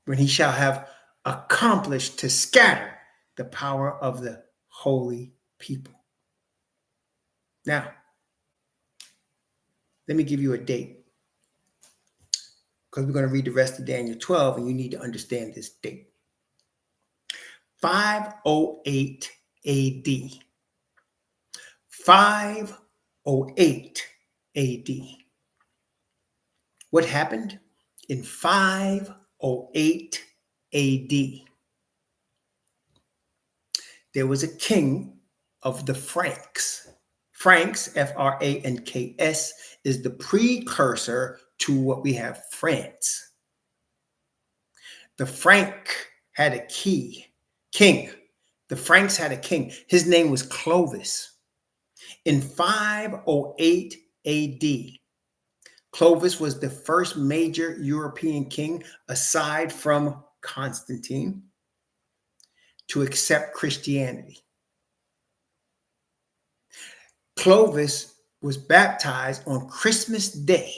When he shall have accomplished to scatter the power of the holy people. Now, let me give you a date, because we're going to read the rest of Daniel 12, and you need to understand this date. 508 AD. 508 AD. What happened? In 508 AD, there was a king of the Franks. Franks, Franks, is the precursor to what we have, France. The Frank had a king. The Franks had a king. His name was Clovis. In 508 AD, Clovis was the first major European king, aside from Constantine, to accept Christianity. Clovis was baptized on Christmas Day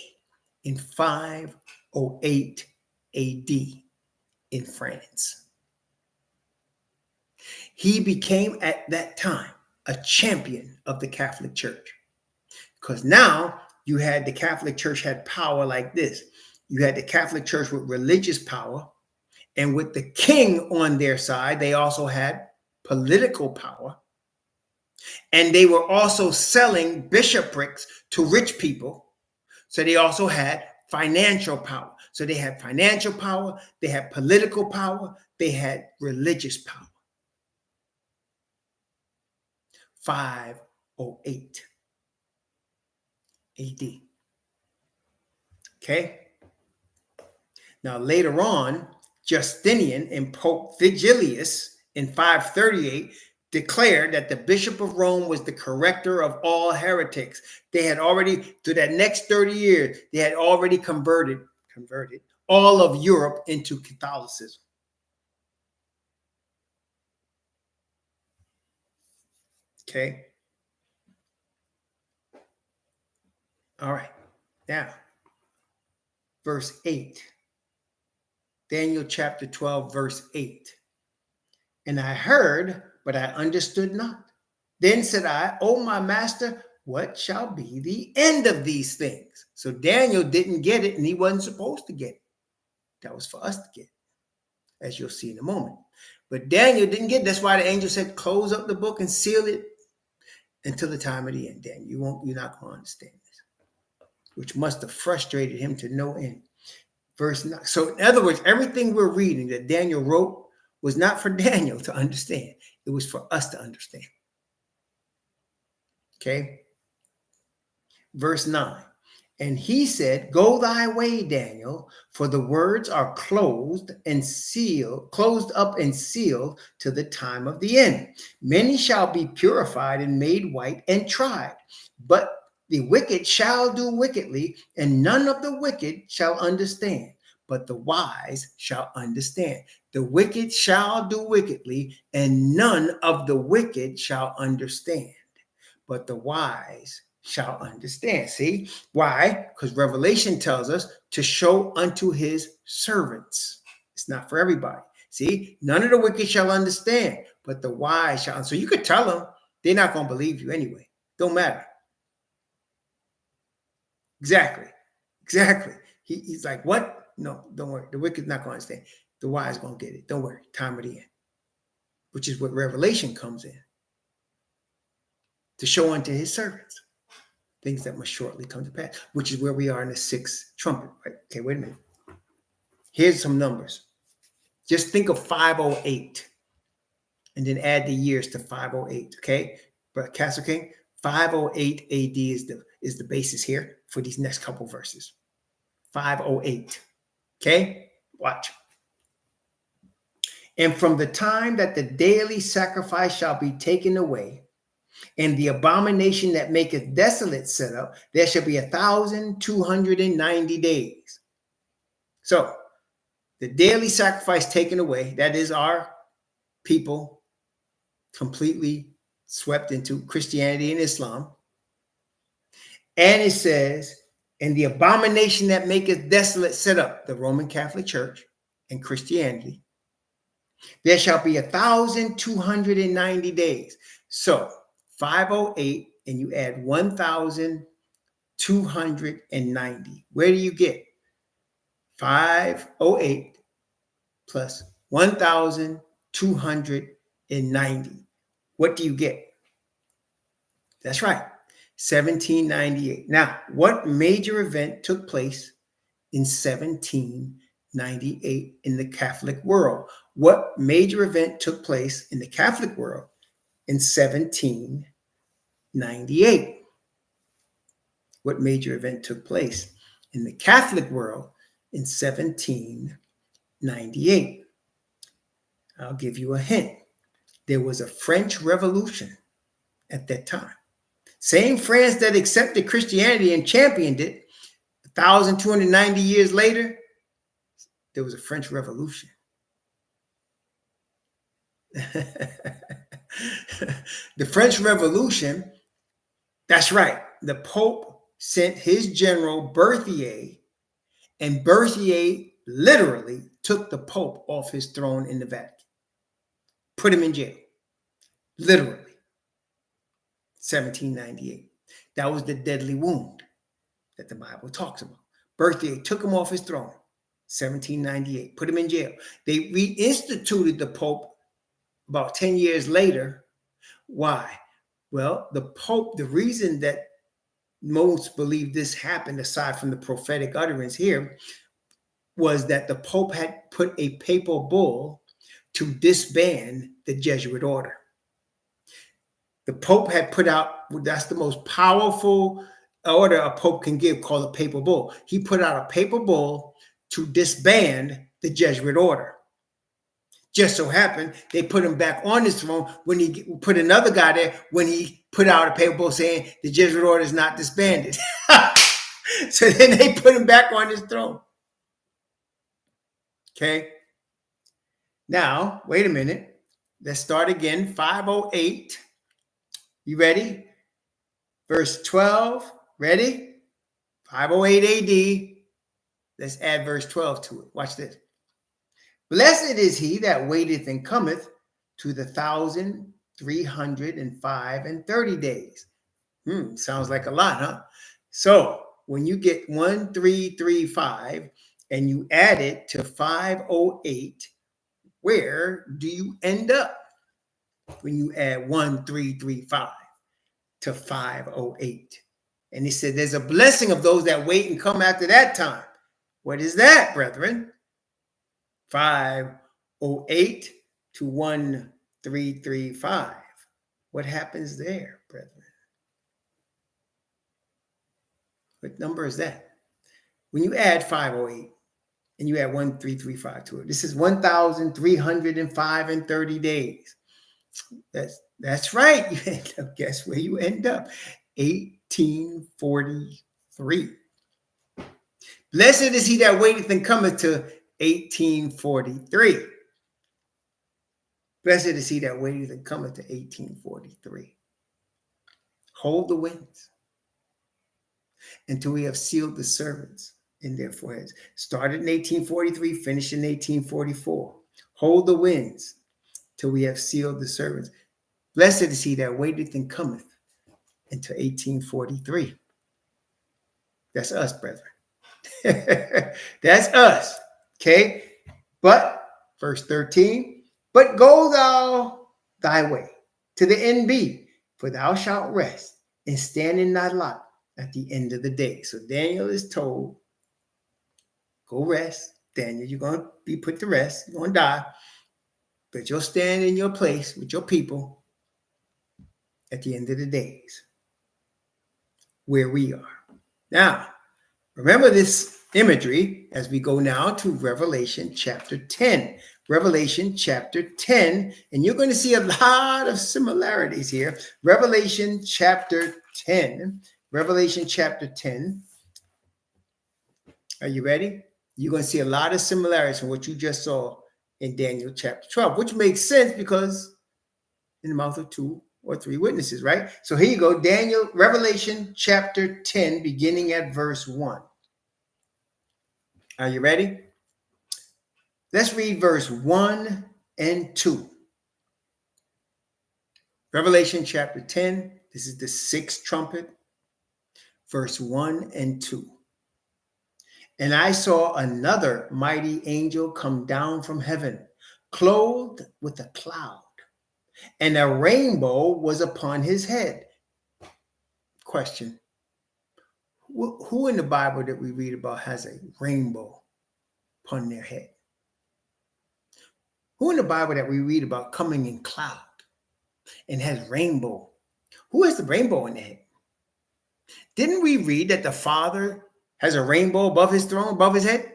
in 508 AD in France. He became at that time a champion of the Catholic Church, because now you had the Catholic Church had power like this. You had the Catholic Church with religious power, and with the king on their side, they also had political power. And they were also selling bishoprics to rich people. So they also had financial power. So they had financial power, they had political power, they had religious power. 508 AD. Okay. Now, later on, Justinian and Pope Vigilius in 538 declared that the Bishop of Rome was the corrector of all heretics. They had already, through that next 30 years, they had already converted all of Europe into Catholicism. Okay. All right. Now, verse 8. Daniel chapter 12, verse 8. And I heard, but I understood not. Then said I, O my master, what shall be the end of these things? So Daniel didn't get it, and he wasn't supposed to get it. That was for us to get, as you'll see in a moment. But Daniel didn't get it. That's why the angel said, close up the book and seal it until the time of the end. Daniel, you're not going to understand this, which must have frustrated him to no end. Verse 9. So in other words, everything we're reading that Daniel wrote was not for Daniel to understand. It was for us to understand. Okay. Verse 9. And he said, go thy way, Daniel, for the words are closed up and sealed to the time of the end. Many shall be purified and made white and tried, but the wicked shall do wickedly, and none of the wicked shall understand, but the wise shall understand. The wicked shall do wickedly, and none of the wicked shall understand, but the wise shall understand. See why? Because Revelation tells us to show unto his servants. It's not for everybody. See, none of the wicked shall understand, but the wise shall. So you could tell them, they're not going to believe you anyway. Don't matter. Exactly. He's like, what? No, don't worry. The wicked's not going to understand. The wise going to get it. Don't worry. Time of the end. Which is what Revelation comes in. To show unto his servants things that must shortly come to pass, which is where we are in the sixth trumpet. Right? Okay, wait a minute. Here's some numbers. Just think of 508. and then add the years to 508. Okay, but Castle King, 508 AD is the basis here for these next couple verses. 508. Okay, watch. And from the time that the daily sacrifice shall be taken away, and the abomination that maketh desolate set up, there shall be 1,290 days. So the daily sacrifice taken away, that is our people completely swept into Christianity and Islam. And it says, and the abomination that maketh desolate set up, the Roman Catholic Church and Christianity, there shall be 1,290 days. So 508, and you add 1,290. Where do you get 508 plus 1,290? What do you get? That's right, 1798. Now, what major event took place in 1798 in the Catholic world? What major event took place in the Catholic world in 1798? What major event took place in the Catholic world in 1798? I'll give you a hint. There was a French Revolution at that time. Same France that accepted Christianity and championed it, 1,290 years later, there was a French Revolution. The French Revolution, that's right. The Pope sent his general Berthier, and Berthier literally took the Pope off his throne in the Vatican, put him in jail, literally. 1798. That was the deadly wound that the Bible talks about. Berthier took him off his throne, 1798, put him in jail. They reinstituted the Pope about 10 years later. Why? Well, the Pope, the reason that most believe this happened, aside from the prophetic utterance here, was that the Pope had put a papal bull to disband the Jesuit order. The Pope had put out, that's the most powerful order a Pope can give, called a papal bull. He put out a papal bull to disband the Jesuit order. Just so happened, they put him back on his throne when he put another guy there, when he put out a papal bull saying the Jesuit order is not disbanded. So then they put him back on his throne. Okay. Now, wait a minute. Let's start again. 508. You ready? Verse 12. Ready? 508 AD. Let's add verse 12 to it. Watch this. Blessed is he that waiteth and cometh to the 1,305 and 30 days. Sounds like a lot, huh? So when you get 1,335 and you add it to 508, where do you end up when you add 1,335 to 508? And he said, there's a blessing of those that wait and come after that time. What is that, brethren? 508 to 1,335. What happens there, brethren? What number is that? When you add 508 and you add 1,335 to it, this is 1,305 and 30 days. That's right. You end up, guess where you end up? 1843. Blessed is he that waiteth and cometh to 1843. Blessed is he that waiteth and cometh to 1843. Hold the winds until we have sealed the servants in their foreheads. Started in 1843, finished in 1844. Hold the winds till we have sealed the servants. Blessed is he that waiteth and cometh into 1843. That's us, brethren. That's us. Okay. But verse 13, but go thou thy way to the NB, for thou shalt rest and stand in thy lot at the end of the day. So Daniel is told, go rest. Daniel, you're going to be put to rest. You're going to die. but you'll stand in your place with your people at the end of the days, where we are. Now, remember this imagery as we go now to Revelation chapter 10. Revelation chapter 10, and you're going to see a lot of similarities here. Revelation chapter 10. Revelation chapter 10. Are you ready? You're going to see a lot of similarities from what you just saw in Daniel chapter 12, which makes sense because in the mouth of 2 or 3 witnesses, right? So here you go, Revelation chapter 10, beginning at verse 1. Are you ready? Let's read verse 1 and 2. Revelation chapter 10, this is the 6th trumpet, verse 1 and 2. And I saw another mighty angel come down from heaven, clothed with a cloud, and a rainbow was upon his head. Question: who in the Bible that we read about has a rainbow upon their head? Who in the Bible that we read about coming in cloud and has rainbow? Who has the rainbow in their head? Didn't we read that the Father has a rainbow above his throne, above his head?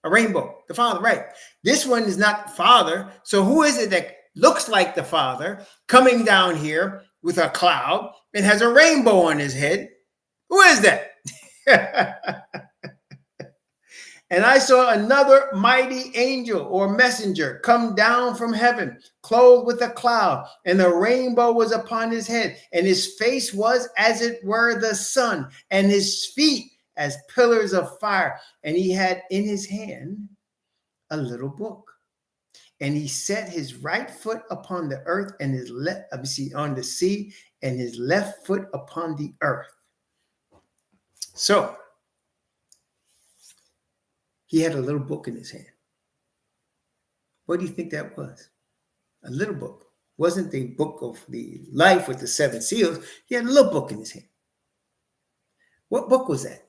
A rainbow, the Father, right? This one is not the Father. So who is it that looks like the Father coming down here with a cloud and has a rainbow on his head? Who is that? And I saw another mighty angel or messenger come down from heaven, clothed with a cloud, and a rainbow was upon his head, and his face was as it were the sun, and his feet as pillars of fire. And he had in his hand a little book. And he set his right foot upon the earth and his left on the sea, and his left foot upon the earth. So he had a little book in his hand. What do you think that was? A little book. Wasn't the book of the life with the 7 seals. He had a little book in his hand. What book was that?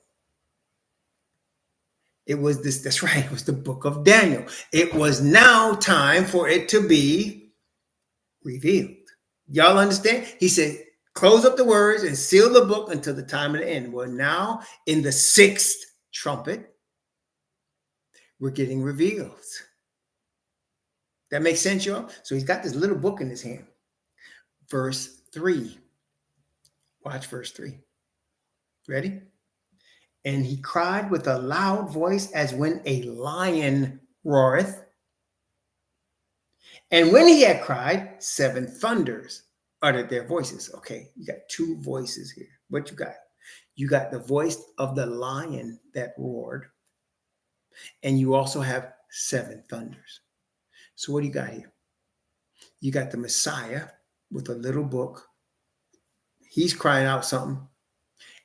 It was this, that's right, it was the book of Daniel. It was now time for it to be revealed. Y'all understand? He said, close up the words and seal the book until the time of the end. Well, now in the 6th trumpet, we're getting revealed. That makes sense, y'all? So he's got this little book in his hand. Verse 3. Watch verse 3. Ready? And he cried with a loud voice as when a lion roareth. And when he had cried, 7 thunders uttered their voices. Okay, you got 2 voices here. What you got? You got the voice of the lion that roared. And you also have 7 thunders. So what do you got here? You got the Messiah with a little book. He's crying out something.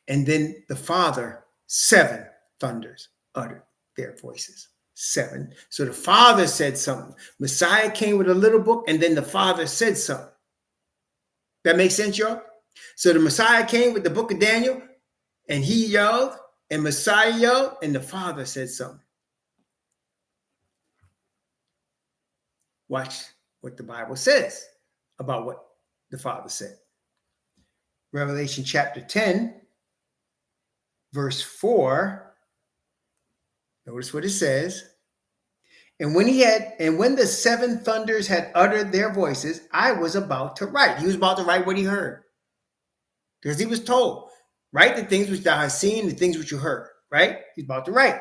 And then the Father, 7 thunders uttered their voices. 7. So the Father said something. Messiah came with a little book, and then the Father said something. That makes sense, y'all? So the Messiah came with the book of Daniel, and he yelled, and Messiah yelled, and the Father said something. Watch what the Bible says about what the Father said. Revelation chapter 10, verse 4. Notice what it says. And when the 7 thunders had uttered their voices, I was about to write. He was about to write what he heard. Because he was told, write the things which thou hast seen, the things which you heard. Right? He's about to write.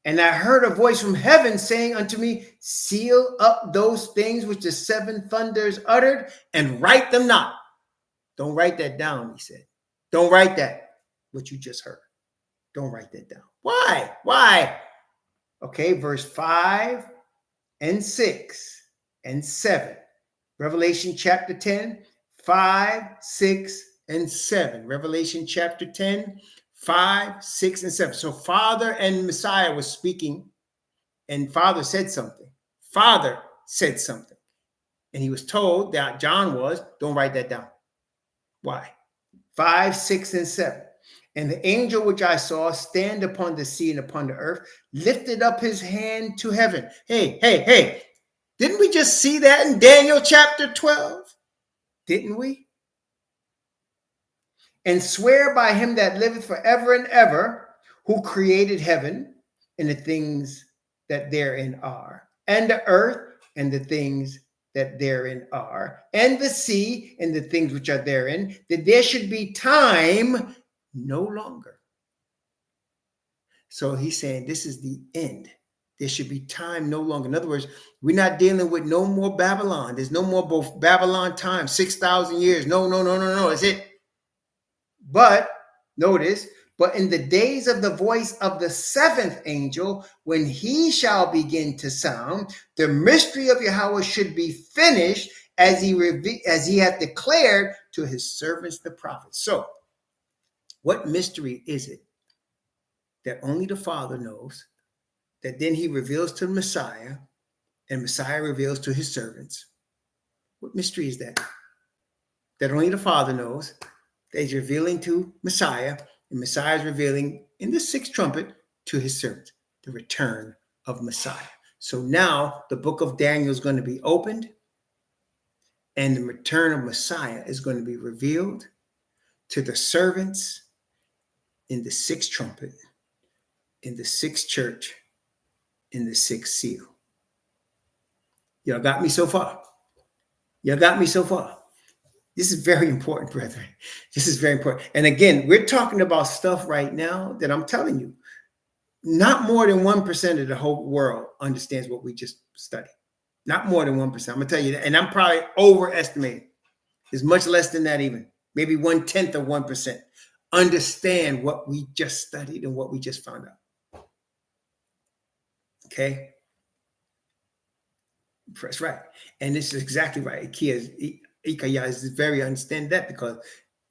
And I heard a voice from heaven saying unto me, seal up those things which the 7 thunders uttered and write them not. Don't write that down, he said. Don't write that, what you just heard. Don't write that down. Why? Why? Okay, verse 5 and 6 and 7. Revelation chapter 10, 5, 6, and 7. Revelation chapter 10, 5, 6, and 7. So Father and Messiah was speaking, and Father said something. Father said something. And he was told that John was, don't write that down. Why? 5, 6, and 7. And the angel which I saw stand upon the sea and upon the earth lifted up his hand to heaven. Hey, Didn't we just see that in Daniel chapter 12? Didn't we? And swear by him that liveth forever and ever, who created heaven and the things that therein are, and the earth and the things that therein are, and the sea and the things which are therein, that there should be time no longer. So he's saying this is the end. There should be time no longer. In other words, we're not dealing with no more Babylon. There's no more both Babylon time, 6,000 years. No. That's it. But notice, but in the days of the voice of the seventh angel, when he shall begin to sound, the mystery of Yahweh should be finished as he hath declared to his servants the prophets. So, what mystery is it that only the Father knows, that then he reveals to the Messiah, and Messiah reveals to his servants? What mystery is that? That only the Father knows, that he's revealing to Messiah, and Messiah is revealing in the sixth trumpet to his servants, the return of Messiah. So now the book of Daniel is going to be opened, and the return of Messiah is going to be revealed to the servants in the sixth trumpet, in the sixth church, in the sixth seal. Y'all got me so far? Y'all got me so far? This is very important, brethren. This is very important. And again, we're talking about stuff right now that I'm telling you, not more than 1% of the whole world understands what we just studied. Not more than 1%. I'm going to tell you that. And I'm probably overestimating. It's much less than that even. Maybe 1/10 of 1% understand what we just studied and what we just found out. Okay? That's right. And this is exactly right. Ikaya is very understand that, because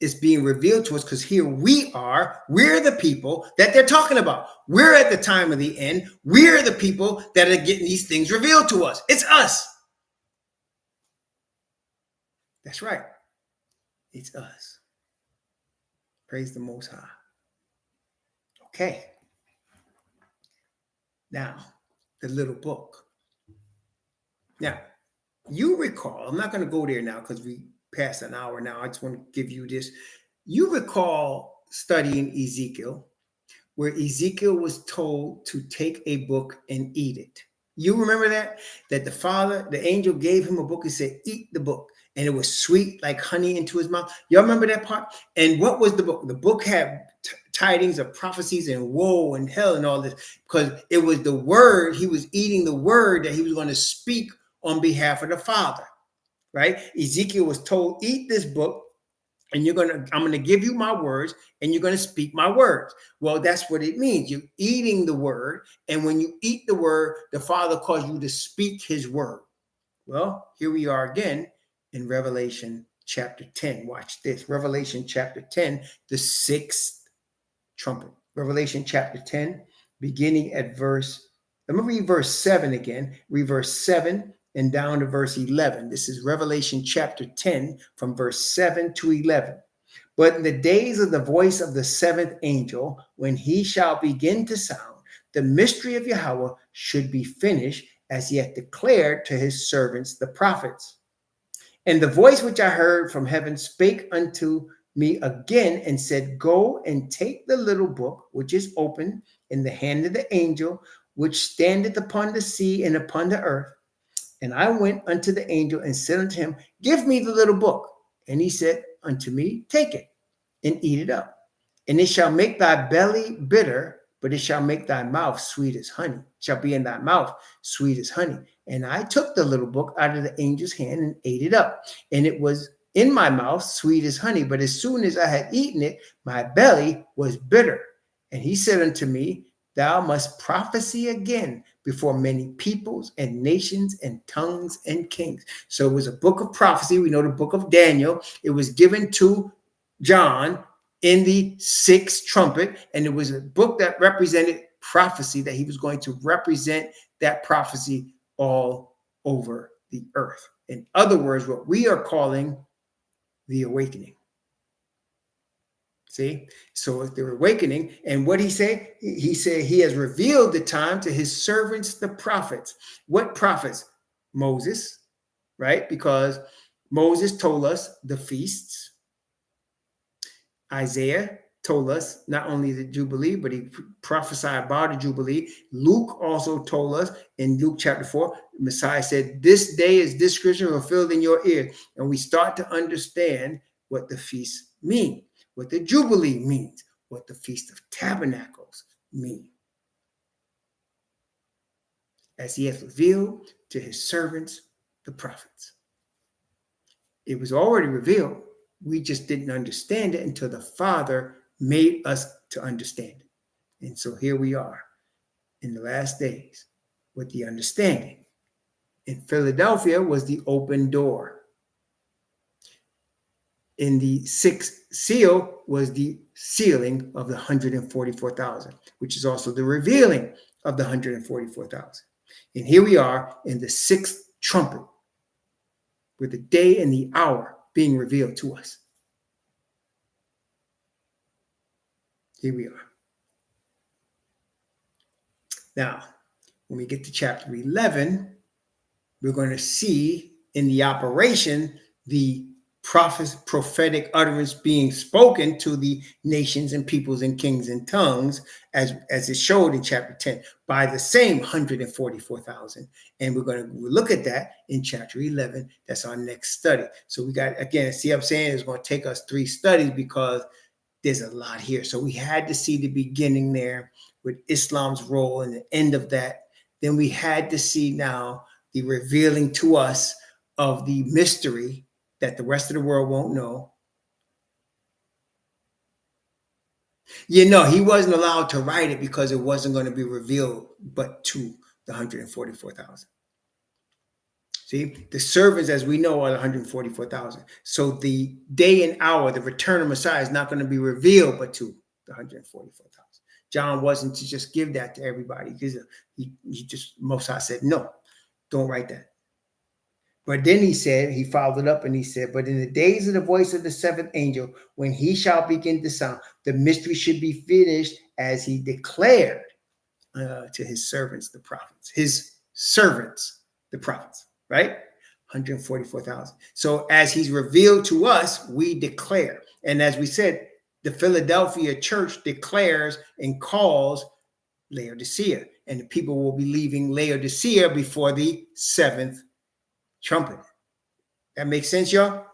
it's being revealed to us, because here we're the people that they're talking about. We're at the time of the end. We're the people that are getting these things revealed to us. It's us. That's right. It's us. Praise the Most High. Okay. Now, the little book. Now, you recall, I'm not going to go there now because we passed an hour now. I just want to give you this. You recall studying Ezekiel, where Ezekiel was told to take a book and eat it. You remember that? That the angel gave him a book and said, eat the book. And it was sweet like honey into his mouth. Y'all remember that part? And what was the book? The book had tidings of prophecies and woe and hell and all this, because it was the word. He was eating the word that he was going to speak on behalf of the Father, right? Ezekiel was told, eat this book, and I'm going to give you my words, and you're going to speak my words. Well, that's what it means. You're eating the word, and when you eat the word, the Father calls you to speak his word. Well, here we are again in Revelation chapter 10. Watch this. Revelation chapter 10, the sixth trumpet. Revelation chapter 10, beginning at let me read verse 7 again. Read verse 7 and down to verse 11. This is Revelation chapter 10 from verse 7 to 11. But in the days of the voice of the seventh angel, when he shall begin to sound, the mystery of Yahweh should be finished, as he hath declared to his servants the prophets. And the voice which I heard from heaven spake unto me again and said, go and take the little book which is open in the hand of the angel which standeth upon the sea and upon the earth. And I went unto the angel and said unto him, give me the little book. And he said unto me, take it and eat it up. And it shall make thy belly bitter, but it shall make thy mouth sweet as honey. It shall be in thy mouth sweet as honey. And I took the little book out of the angel's hand and ate it up. And it was in my mouth sweet as honey. But as soon as I had eaten it, my belly was bitter. And he said unto me, thou must prophesy again before many peoples and nations and tongues and kings. So it was a book of prophecy. We know the book of Daniel. It was given to John in the sixth trumpet. And it was a book that represented prophecy, that he was going to represent that prophecy all over the earth. In other words, what we are calling the awakening. See, so it's the awakening. And what he say? He said he has revealed the time to his servants, the prophets. What prophets? Moses, right? Because Moses told us the feasts. Isaiah told us not only the Jubilee, but he prophesied about the Jubilee. Luke also told us in Luke chapter 4, Messiah said, this day is this scripture fulfilled in your ear. And we start to understand what the feasts mean, what the Jubilee means, what the Feast of Tabernacles mean. As he has revealed to his servants, the prophets. It was already revealed. We just didn't understand it until the Father made us to understand it. And so here we are in the last days with the understanding. In Philadelphia was the open door. In the sixth seal was the sealing of the 144,000, which is also the revealing of the 144,000. And here we are in the sixth trumpet, with the day and the hour being revealed to us. Here we are. Now, when we get to chapter 11, we're going to see in the operation the prophetic utterance being spoken to the nations and peoples and kings and tongues, as it showed in chapter 10, by the same 144,000. And we're going to look at that in chapter 11. That's our next study. So we got, again, see what I'm saying? It's going to take us 3 studies because there's a lot here. So we had to see the beginning there with Islam's role and the end of that. Then we had to see now the revealing to us of the mystery that the rest of the world won't know. You know, he wasn't allowed to write it because it wasn't going to be revealed but to the 144,000. See, the servants, as we know, are the 144,000. So the day and hour, the return of Messiah, is not going to be revealed but to the 144,000. John wasn't to just give that to everybody because he just, Mosiah said, no, don't write that. But then he said, he followed up and he said, but in the days of the voice of the seventh angel, when he shall begin to sound, the mystery should be finished as he declared to his servants, the prophets, his servants, the prophets, right? 144,000. So as he's revealed to us, we declare. And as we said, the Philadelphia church declares and calls Laodicea, and the people will be leaving Laodicea before the 7th trumpet. That makes sense, y'all?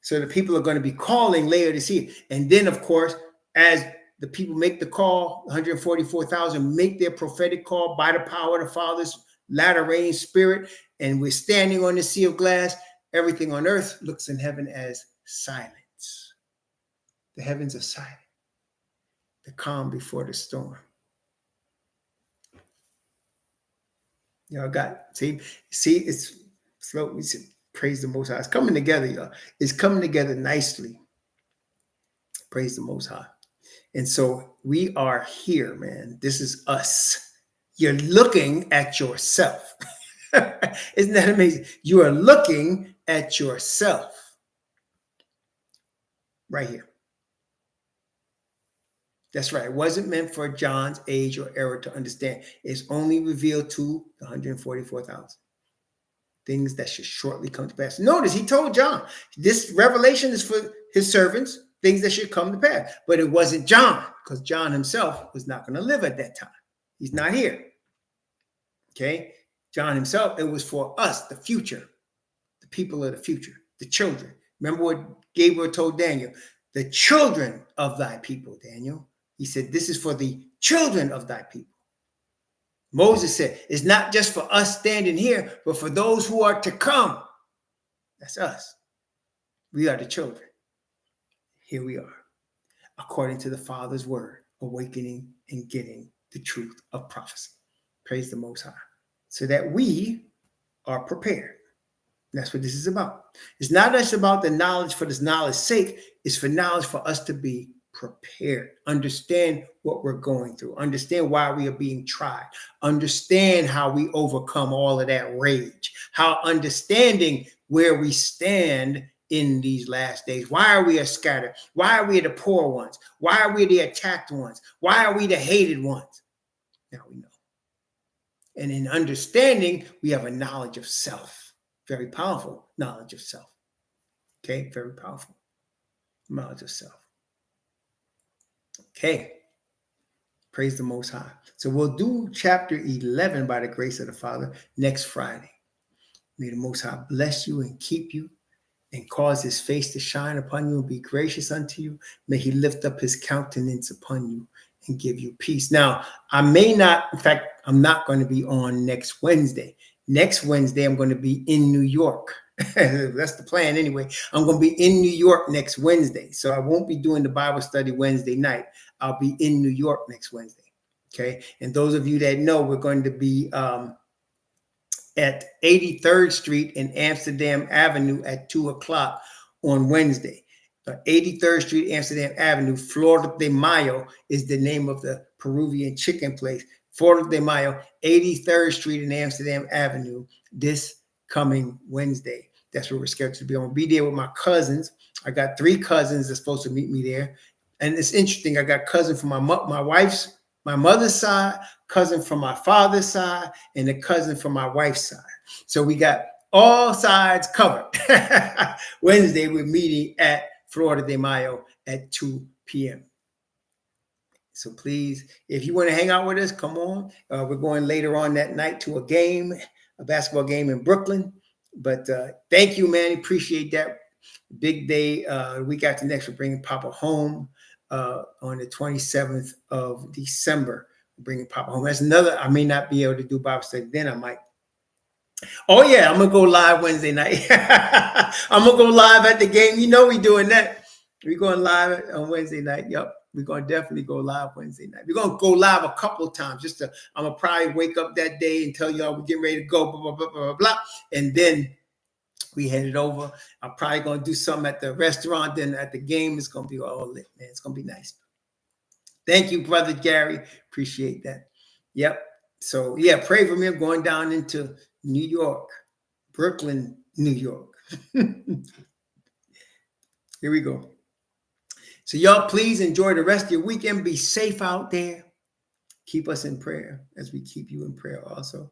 So the people are going to be calling Laodicea. And then, of course, as the people make the call, 144,000 make their prophetic call by the power of the Father's latter rain spirit, and we're standing on the sea of glass, everything on earth looks in heaven as silence. The heavens are silent. The calm before the storm. Y'all got, see, it's slow. We said, praise the Most High. It's coming together, y'all. It's coming together nicely. Praise the Most High. And so we are here, man. This is us. You're looking at yourself. Isn't that amazing? You are looking at yourself right here. That's right. It wasn't meant for John's age or era to understand. It's only revealed to the 144,000. Things that should shortly come to pass. Notice he told John, this revelation is for his servants, things that should come to pass. But it wasn't John, because John himself was not going to live at that time. He's not here. Okay? John himself, it was for us, the future, the people of the future, the children. Remember what Gabriel told Daniel? The children of thy people, Daniel. He said, this is for the children of thy people. Moses said, it's not just for us standing here, but for those who are to come. That's us. We are the children. Here we are, according to the Father's word, awakening and getting the truth of prophecy. Praise the Most High. So that we are prepared. That's what this is about. It's not just about the knowledge for this knowledge's sake. It's for knowledge for us to be prepared. Understand what we're going through. Understand why we are being tried. Understand how we overcome all of that rage. How understanding where we stand in these last days. Why are we scattered? Why are we the poor ones? Why are we the attacked ones? Why are we the hated ones? Now we know. And in understanding, we have a knowledge of self. Very powerful knowledge of self. Okay, very powerful knowledge of self. Okay, praise the Most High. So we'll do chapter 11 by the grace of the Father next Friday. May the Most High bless you and keep you and cause his face to shine upon you and be gracious unto you. May he lift up his countenance upon you and give you peace. Now, I may not, in fact, I'm not going to be on next Wednesday. Next Wednesday, I'm going to be in New York. That's the plan anyway. I'm going to be in New York next Wednesday. So I won't be doing the Bible study Wednesday night. I'll be in New York next Wednesday. Okay. And those of you that know, we're going to be at 83rd Street and Amsterdam Avenue at 2 o'clock on Wednesday. 83rd Street, Amsterdam Avenue, Flor de Mayo is the name of the Peruvian chicken place. Flor de Mayo, 83rd Street and Amsterdam Avenue, this coming Wednesday. That's where we're scheduled to be. I'm going to be there with my cousins. I got 3 cousins that's supposed to meet me there. And it's interesting. I got cousin from my mother's side, cousin from my father's side, and a cousin from my wife's side. So we got all sides covered. Wednesday, we're meeting at Florida de Mayo at 2 p.m. So please, if you want to hang out with us, come on. We're going later on that night to a basketball game in Brooklyn. But thank you, man. Appreciate that. Big day. Week after next, we're bringing Papa home on the 27th of December. We're bringing Papa home. That's another, I may not be able to do Bible study then. I might. Oh, yeah, I'm going to go live Wednesday night. I'm going to go live at the game. You know we doing that. We're going live on Wednesday night. Yep. We're going to definitely go live Wednesday night. We're going to go live a couple of times. I'm going to probably wake up that day and tell y'all we're getting ready to go, blah, blah, blah, blah, blah. And then we headed over. I'm probably going to do something at the restaurant. Then at the game, it's going to be all lit, man. It's going to be nice. Thank you, Brother Gary. Appreciate that. Yep. So, yeah, pray for me. I'm going down into New York, Brooklyn, New York. Here we go. So y'all, please enjoy the rest of your weekend. Be safe out there. Keep us in prayer as we keep you in prayer also.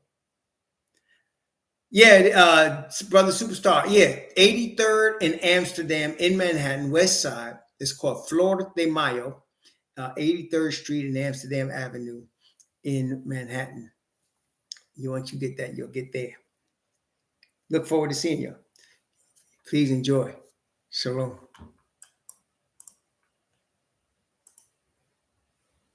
Yeah, Brother Superstar. Yeah, 83rd in Amsterdam in Manhattan, West Side. It's called Flor de Mayo, 83rd Street and Amsterdam Avenue in Manhattan. Once you get that, you'll get there. Look forward to seeing you. Please enjoy. Shalom.